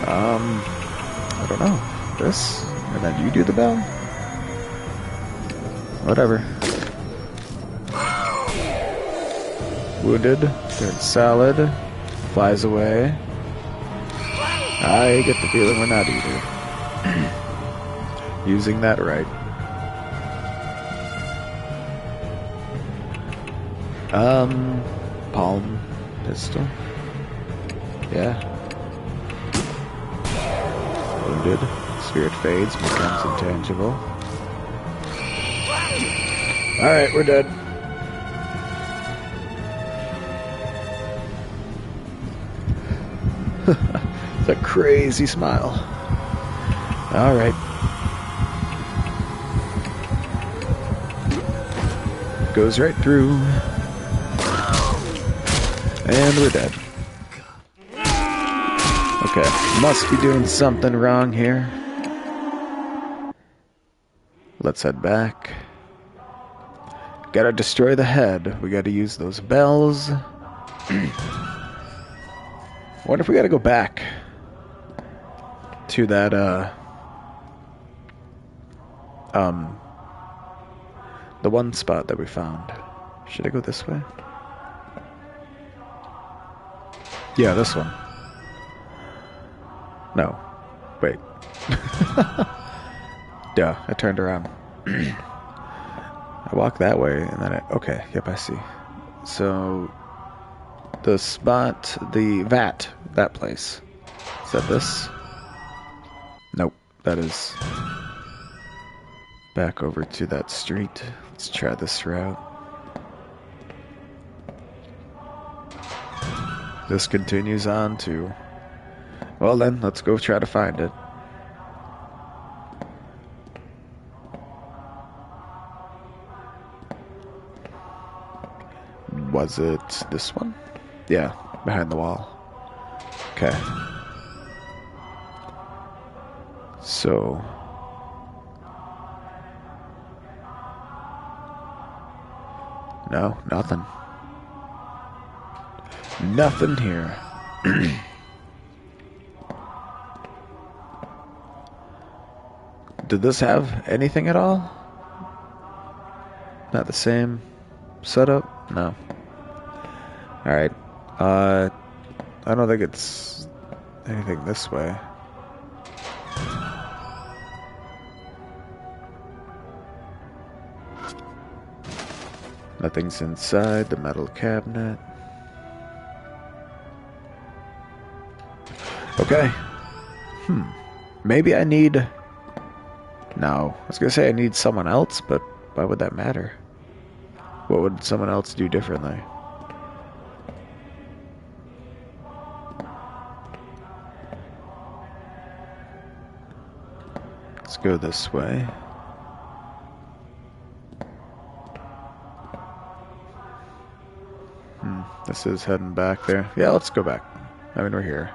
I don't know. This? And then you do the bell? Whatever. Wounded. Turned solid. Flies away. I get the feeling we're not either. Using that right. Palm pistol. Yeah. Wounded. Spirit fades, becomes intangible. Alright, we're dead. It's a crazy smile. Alright. Goes right through. And we're dead. Okay, must be doing something wrong here. Let's head back. Gotta destroy the head. We gotta use those bells. What if we gotta go back to that, the one spot that we found? Should I go this way? Yeah, this one. No. Wait. Duh, I turned around. I walked that way, and then okay, yep, I see. So, the spot, the vat, that place. Is that this? Nope, that is back over to that street. Let's try this route. this continues on too. Well then, let's go try to find it. Was it this one? Yeah, behind the wall. Okay. So... no, nothing. Nothing here. Did this have anything at all? Not the same setup? No. Alright. I don't think it's anything this way. Nothing's inside the metal cabinet. Okay. Maybe I need... No. I was gonna say I need someone else, but why would that matter? What would someone else do differently? Let's go this way. This is heading back there. Yeah, let's go back. I mean, we're here.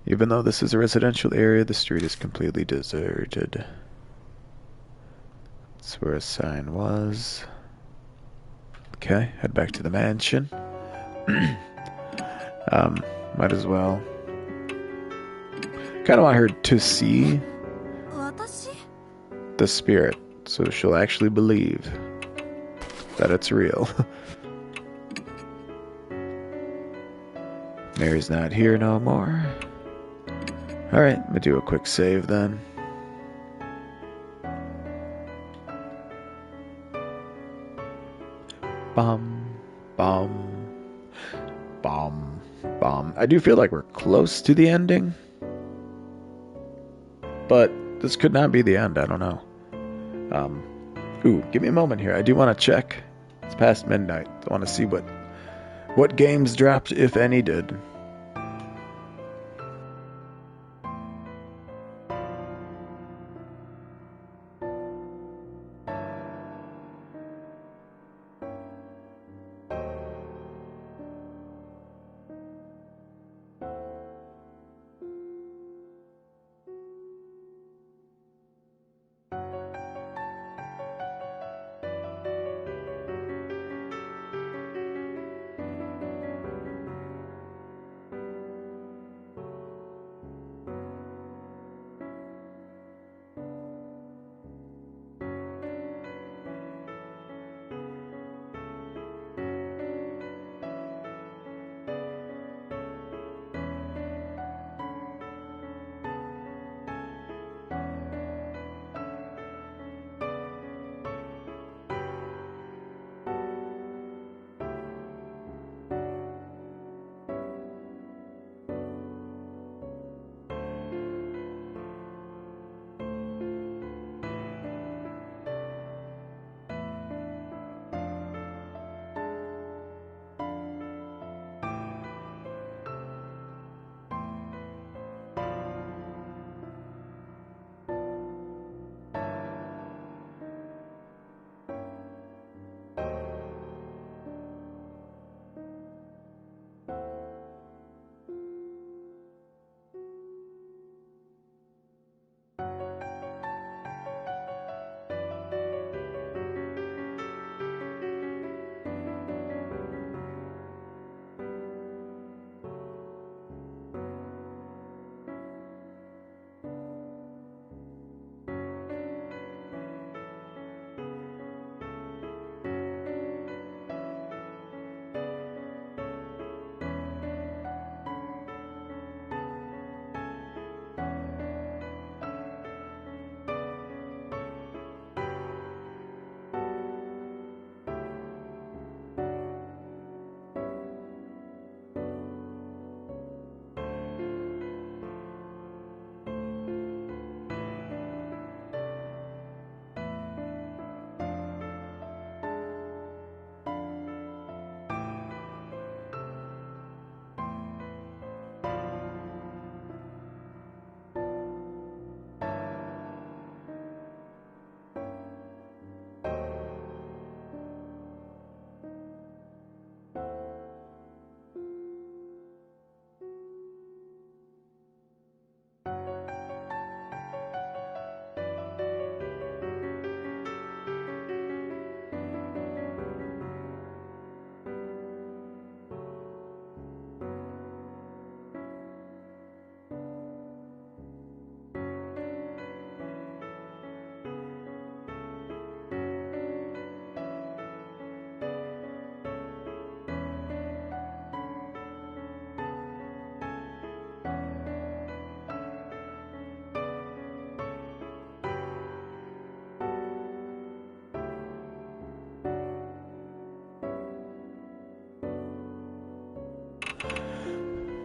Even though this is a residential area, the street is completely deserted. That's where a sign was. Okay, head back to the mansion. Might as well. Kind of want her to see the spirit, so she'll actually believe that it's real. Mary's not here no more. Alright, I'm gonna do a quick save then. Bum, bum, bum, bum. I do feel like we're close to the ending, but this could not be the end. I don't know. Ooh, give me a moment here. I do want to check. It's past midnight. I want to see what games dropped, if any did.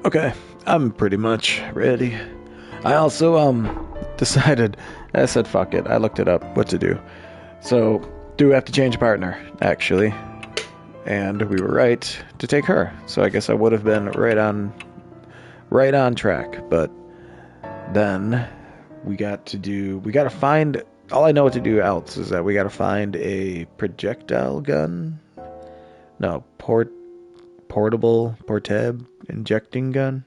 Okay, I'm pretty much ready. I also, decided, I said fuck it, I looked it up, what to do. So, do we have to change partner, actually? And we were right to take her. So I guess I would have been right on track, but then we got to find, all I know what to do else is that we got to find a projectile gun. No, portable injecting gun.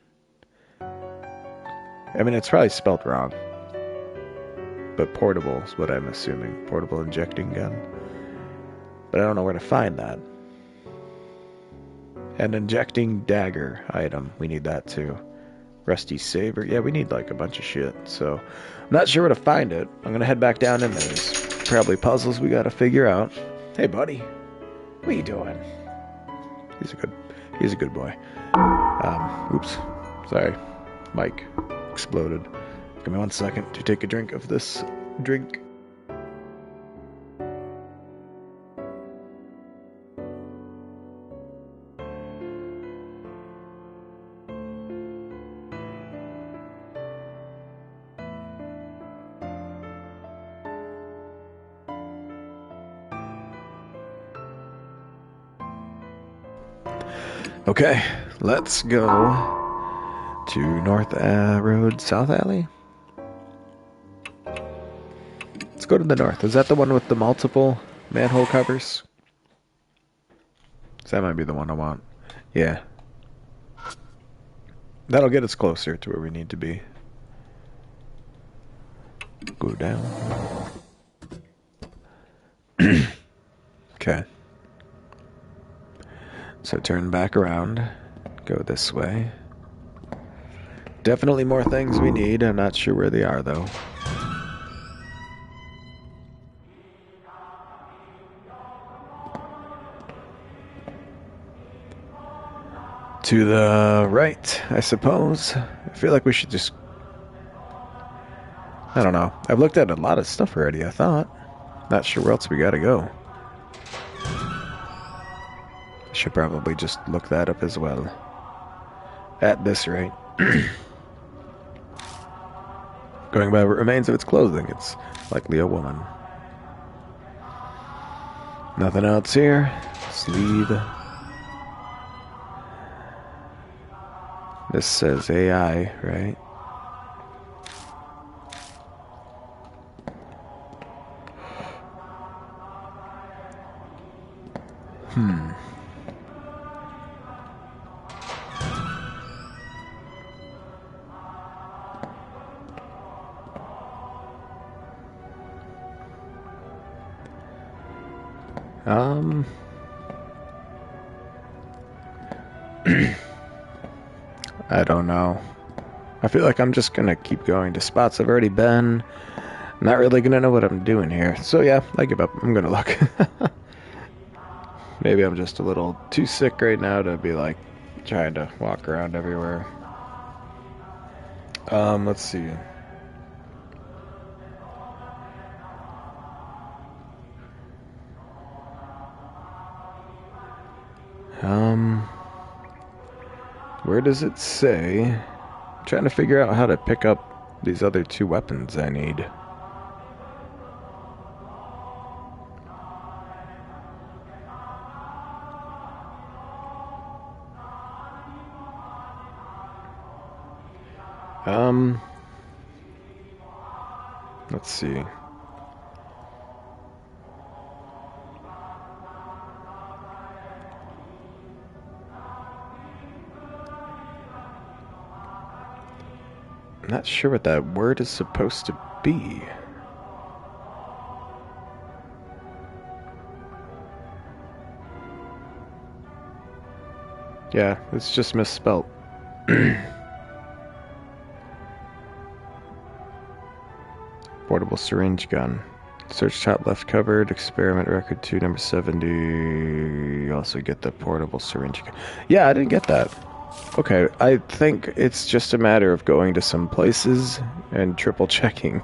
I mean, it's probably spelled wrong, but portable is what I'm assuming. Portable injecting gun. But I don't know where to find that. An injecting dagger item. We need that too. Rusty saber. Yeah, we need like a bunch of shit. So I'm not sure where to find it. I'm gonna head back down in there. There's probably puzzles we gotta figure out. Hey, buddy. What are you doing? He's a good boy. Oops. Sorry. Mic exploded. Give me 1 second to take a drink of this drink. Okay, let's go to North Road, South Alley. Let's go to the north. Is that the one with the multiple manhole covers? That might be the one I want. Yeah. That'll get us closer to where we need to be. Go down. Okay. So turn back around. Go this way. Definitely more things we need. I'm not sure where they are, though. To the right, I suppose. I feel like we should just... I don't know. I've looked at a lot of stuff already, I thought. Not sure where else we gotta go. Should probably just look that up as well. At this rate. Going by what remains of its clothing, it's likely a woman. Nothing else here. Sleeve. This says AI, right? I don't know. I feel like I'm just gonna keep going to spots I've already been. I'm not really gonna know what I'm doing here. So yeah, I give up. I'm gonna look. Maybe I'm just a little too sick right now to be like trying to walk around everywhere. Let's see. Where does it say? I'm trying to figure out how to pick up these other two weapons I need. Let's see. I'm not sure what that word is supposed to be. Yeah, it's just misspelt. Portable syringe gun. Search top left covered. Experiment record 2, number 70. You also get the portable syringe gun. Yeah, I didn't get that. Okay, I think it's just a matter of going to some places and triple checking.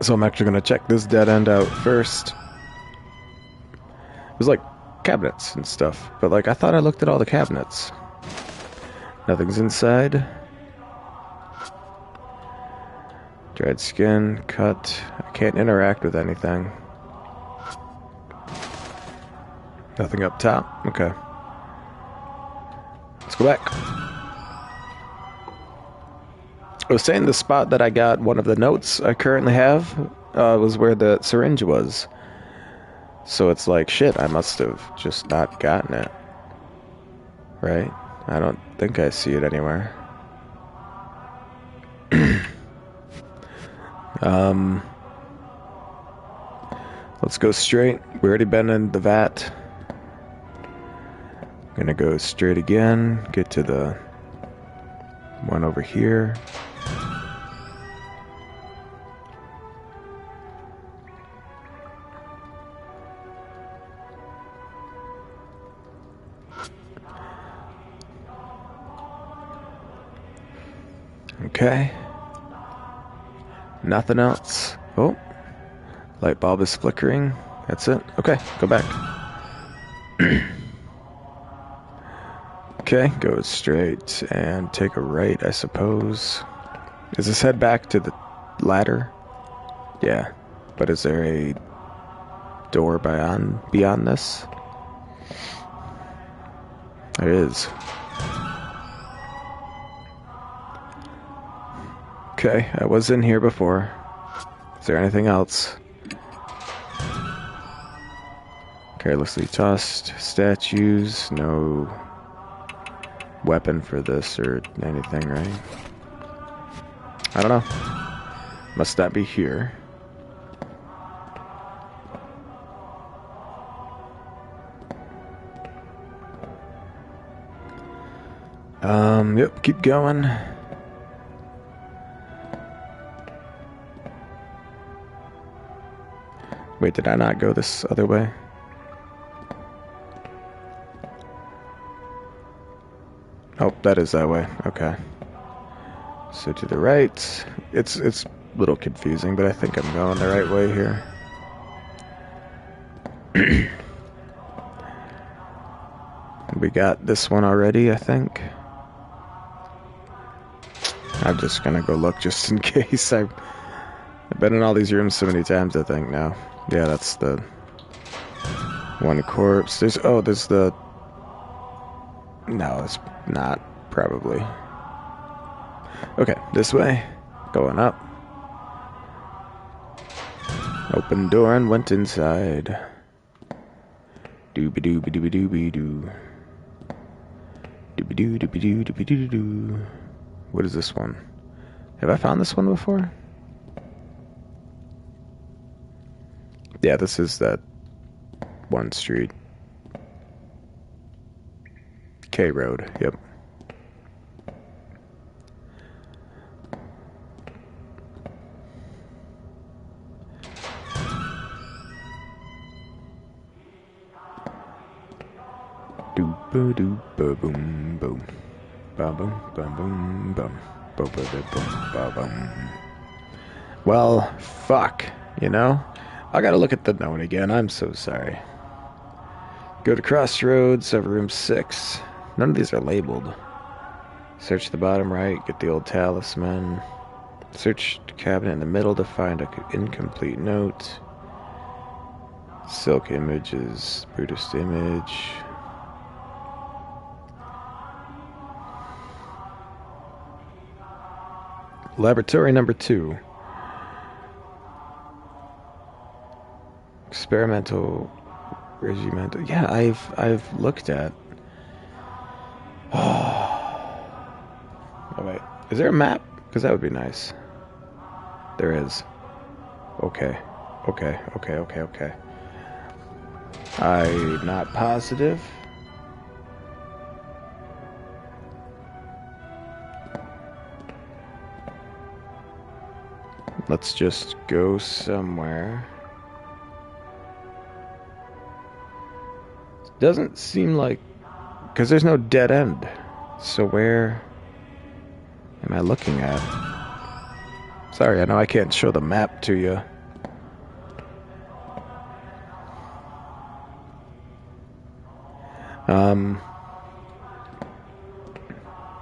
So I'm actually going to check this dead end out first. There's like cabinets and stuff, but like I thought I looked at all the cabinets. Nothing's inside. Dried skin, cut. I can't interact with anything. Nothing up top? Okay. Let's go back. I was saying the spot that I got one of the notes I currently have was where the syringe was. So it's like, shit, I must have just not gotten it. Right? I don't think I see it anywhere. Let's go straight. We already been in the vat. Gonna go straight again. Get to the one over here. Okay. Nothing else. Oh. Light bulb is flickering. That's it. Okay, go back. Okay, go straight and take a right, I suppose. Is this head back to the ladder? Yeah. But is there a door beyond this? There is. Okay, I was in here before. Is there anything else? Carelessly tossed statues. No weapon for this or anything, right? I don't know. Must not be here. Yep, keep going. Wait, did I not go this other way? Oh, that is that way. Okay. So to the right. It's a little confusing, but I think I'm going the right way here. We got this one already, I think. I'm just gonna go look just in case. I've been in all these rooms so many times, I think, now. Yeah, that's the one corpse. There's the... No, it's not, probably. Okay, this way. Going up. Open door and went inside. Doobie-doobie-doobie-doobie-doo. Doobie-doo-doobie-doo-doobie-doo-doo-doo. What is this one? Have I found this one before? Yeah, this is that one street. K Road, yep. Doop-a-doop-a-boom, boom. Ba-boom, ba-boom, bum. Ba-ba-da-boom, ba-bum. Well, fuck, you know? I gotta look at the note again, I'm so sorry. Go to Crossroads of room 6. None of these are labeled. Search the bottom right, get the old talisman. Search the cabinet in the middle to find an incomplete note. Silk images, Buddhist image. Laboratory number 2. Experimental, regimental. Yeah, I've looked at. Oh wait, is there a map? Because that would be nice. There is. Okay. I'm not positive. Let's just go somewhere. Doesn't seem like... Because there's no dead end. So where am I looking at? Sorry, I know I can't show the map to you.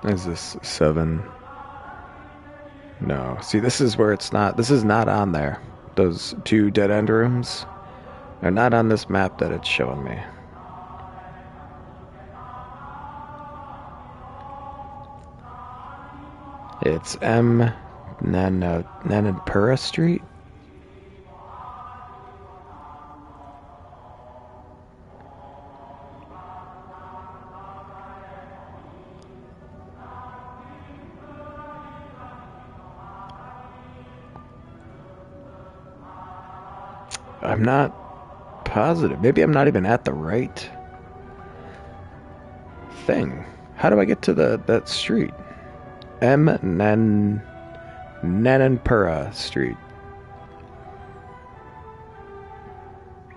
Is this 7? No. See, this is where it's not. This is not on there. Those 2 dead end rooms are not on this map that it's showing me. It's M. Nananpura Street? I'm not positive. Maybe I'm not even at the right thing. How do I get to that street? Nananpura Street.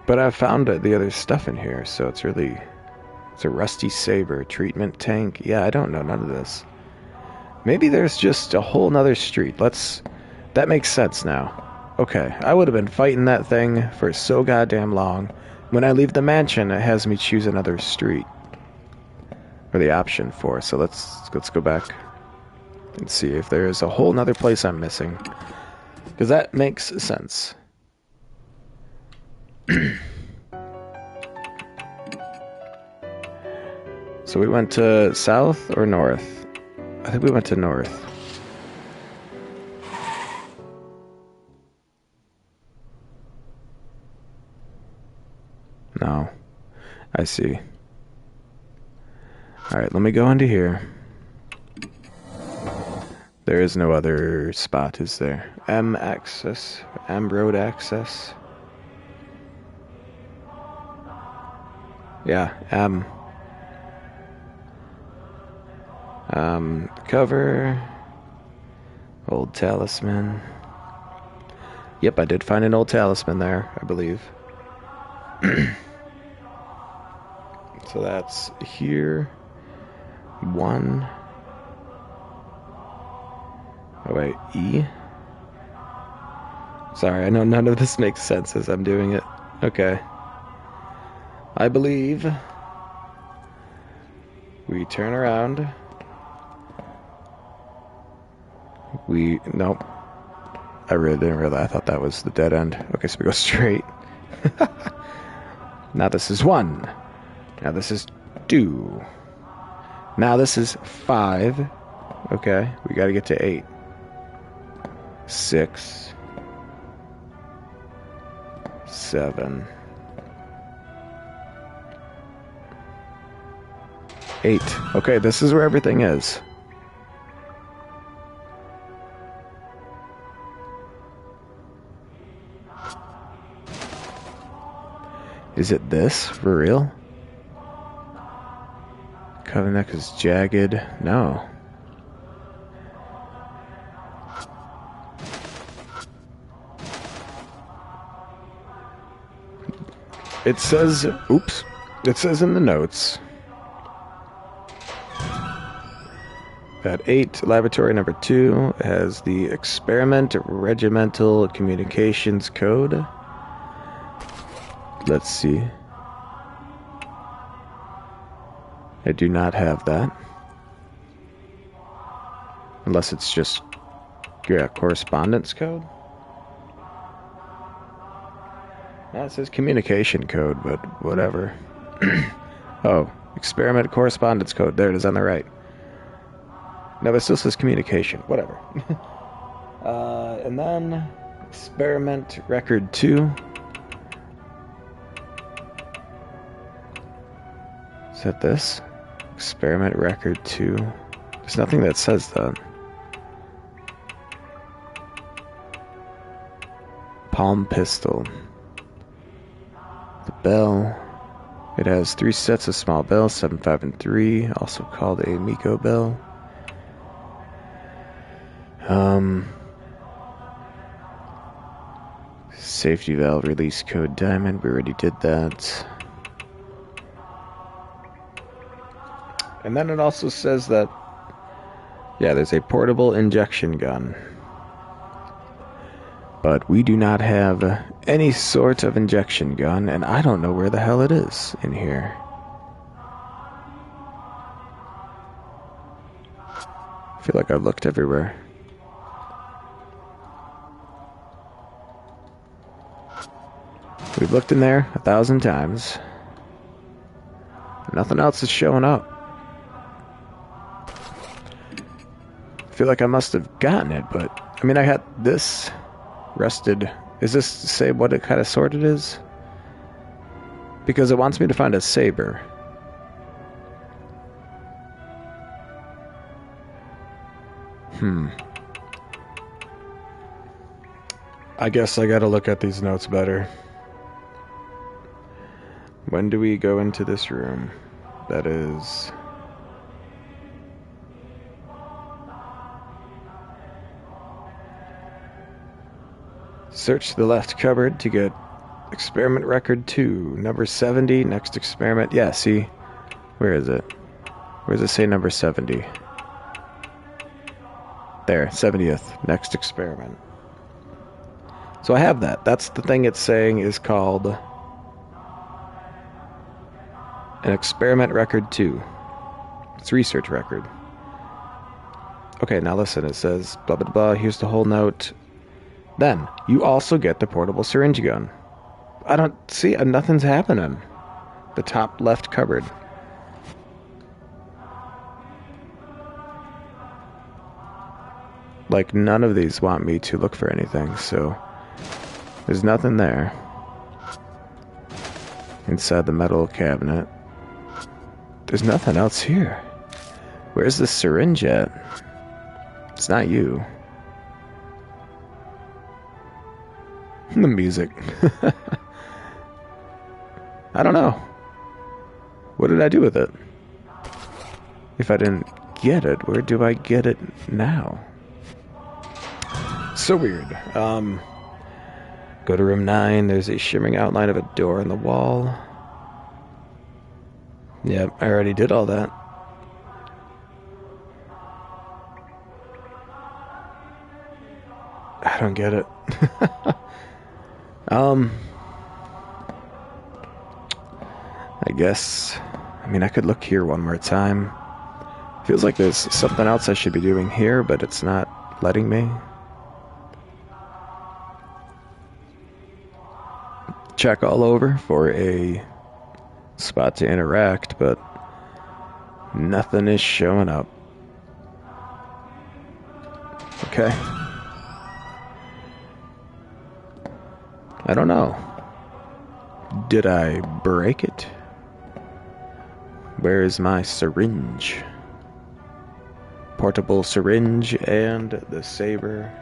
But I found the other stuff in here, so it's a rusty saber, treatment tank. Yeah, I don't know none of this. Maybe there's just a whole nother street. That makes sense now. Okay, I would have been fighting that thing for so goddamn long. When I leave the mansion, it has me choose another street. Or the option for. So let's go back and see if there is a whole nother place I'm missing. Because that makes sense. So we went to south or north? I think we went to north. No. I see. Alright, let me go into here. There is no other spot, is there? M access. M road access. Yeah, M. Cover. Old talisman. Yep, I did find an old talisman there, I believe. So that's here. 1. Oh wait, E? Sorry, I know none of this makes sense as I'm doing it. Okay. I believe we turn around. Nope. I really didn't realize. I thought that was the dead end. Okay, so we go straight. Now this is 1. Now this is 2. Now this is 5. Okay, we gotta get to 8. 6. 7. 8. Okay, this is where everything is. Is it this? For real? Cover neck is jagged. No. It says, oops, it says in the notes that 8, laboratory number 2, has the experiment regimental communications code. Let's see. I do not have that. Unless it's just, yeah, correspondence code. That says communication code, but whatever. Oh, experiment correspondence code. There it is on the right. No, but it still says communication. Whatever. And then experiment record 2. Is that this? Experiment record 2. There's nothing that says that. Palm pistol. The bell. It has 3 sets of small bells, 7, 5, and 3, also called a Miko bell. Safety valve release code diamond. We already did that. And then it also says that, yeah, there's a portable injection gun. But we do not have any sort of injection gun, and I don't know where the hell it is in here. feel like I've looked everywhere. We've looked in there 1,000 times. Nothing else is showing up. I feel like I must have gotten it, but... I mean, I got this rested. Is this to say what kind of sword it is? Because it wants me to find a saber. I guess I gotta look at these notes better. When do we go into this room? That is... Search the left cupboard to get experiment record 2. Number 70, next experiment. Yeah, see? Where is it? Where does it say number 70? There, 70th, next experiment. So I have that. That's the thing it's saying is called an experiment record 2. It's research record. Okay, now listen. It says blah blah blah. Here's the whole note. Then you also get the portable syringe gun. I don't see. Nothing's happening. The top left cupboard. Like none of these want me to look for anything, so there's nothing there. Inside the metal cabinet. There's nothing else here. Where's the syringe at? It's not you. The music. I don't know. What did I do with it? If I didn't get it, where do I get it now? So weird. Go to room 9. There's a shimmering outline of a door in the wall. Yep, I already did all that. I don't get it. I guess... I mean, I could look here one more time. Feels like there's something else I should be doing here, but it's not letting me. Check all over for a spot to interact, but nothing is showing up. Okay. I don't know. Did I break it? Where is my syringe? Portable syringe and the saber.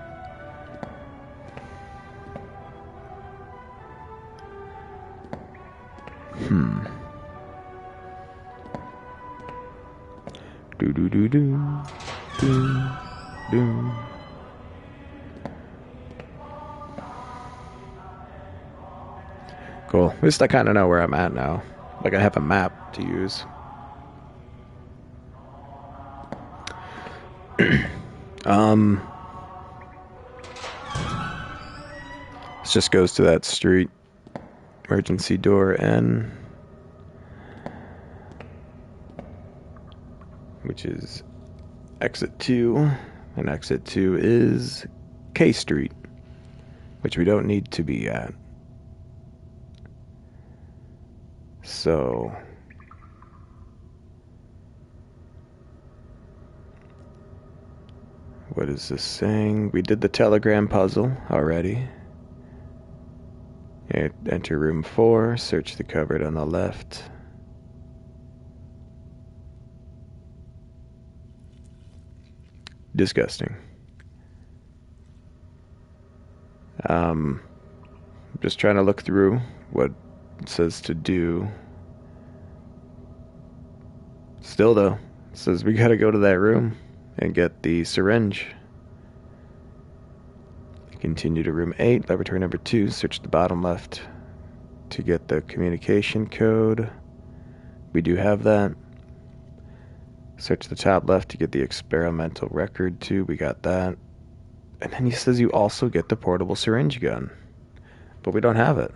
Do do do do do do. Cool. At least I kind of know where I'm at now. Like I have a map to use. This just goes to that street. Emergency door N. Which is exit 2. And exit 2 is K Street. Which we don't need to be at. So... what is this saying? We did the telegram puzzle already. Enter room 4. Search the cupboard on the left. Disgusting. Just trying to look through what it says to do. Still though, it says we gotta go to that room and get the syringe. Continue to room 8, laboratory number 2. Search the bottom left to get the communication code. We do have that. Search the top left to get the experimental record 2. We got that. And then he says you also get the portable syringe gun. But we don't have it.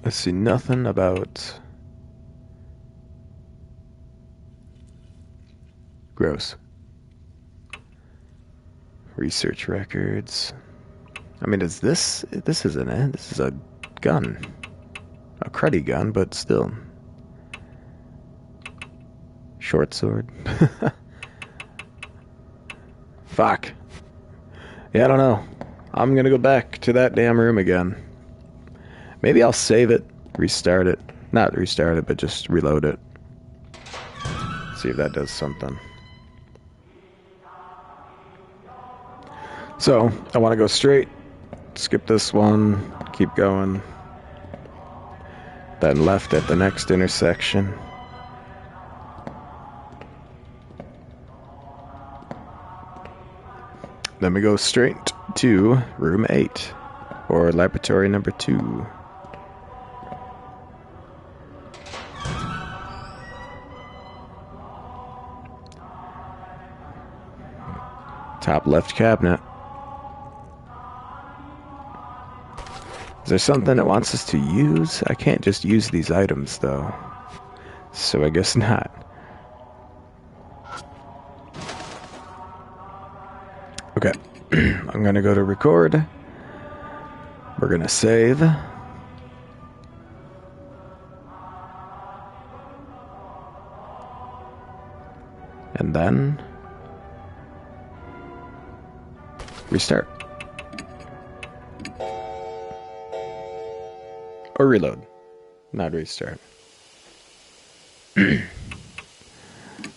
I see nothing about... Gross. Research records. I mean, is this... This isn't it. This is a gun. A cruddy gun, but still. Short sword. Fuck. Yeah, I don't know. I'm gonna go back to that damn room again. Maybe I'll save it, restart it. Not restart it, but just reload it. See if that does something. So, I want to go straight, skip this one, keep going, then left at the next intersection. Then we go straight to room 8, or laboratory number 2. Top left cabinet. Is there something it wants us to use? I can't just use these items, though. So I guess not. Okay. I'm gonna go to record. We're gonna save. And then... restart. Or reload. Not restart.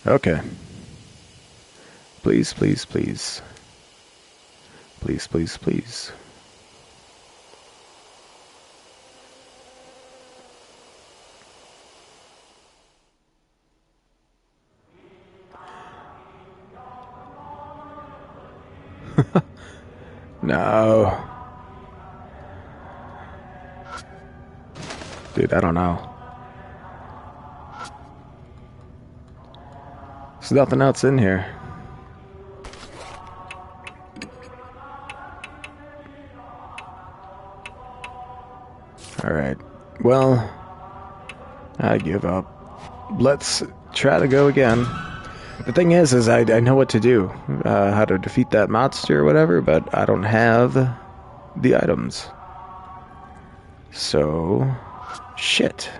Okay. Please, please, please. Please, please, please. No. Dude, I don't know. There's nothing else in here. Alright. Well, I give up. Let's try to go again. The thing is I know what to do. How to defeat that monster or whatever, but I don't have the items. So... shit.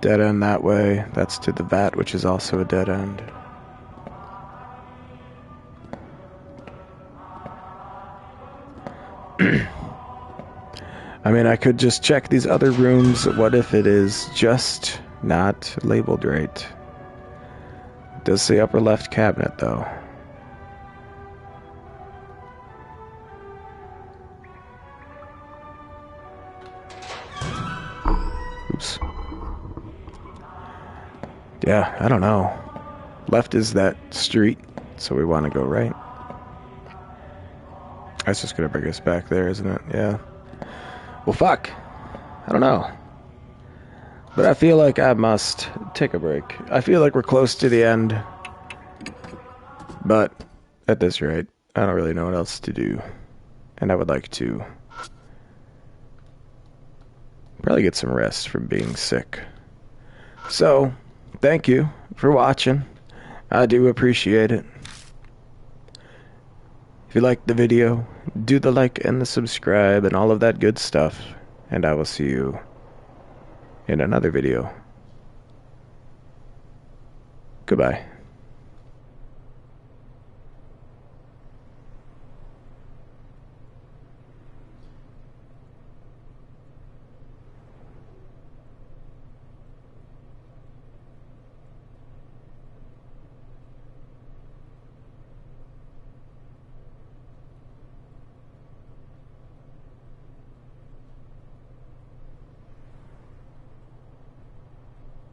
Dead end that way. That's to the vat, which is also a dead end. I mean, I could just check these other rooms. What if it is just not labeled right? It does say upper left cabinet, though. Oops. Yeah, I don't know. Left is that street, so we want to go right. That's just gonna bring us back there, isn't it? Yeah. Well, fuck. I don't know. But I feel like I must take a break. I feel like we're close to the end. But at this rate, I don't really know what else to do. And I would like to probably get some rest from being sick. So, thank you for watching. I do appreciate it. If you liked the video, do the like and the subscribe and all of that good stuff. And I will see you in another video. Goodbye.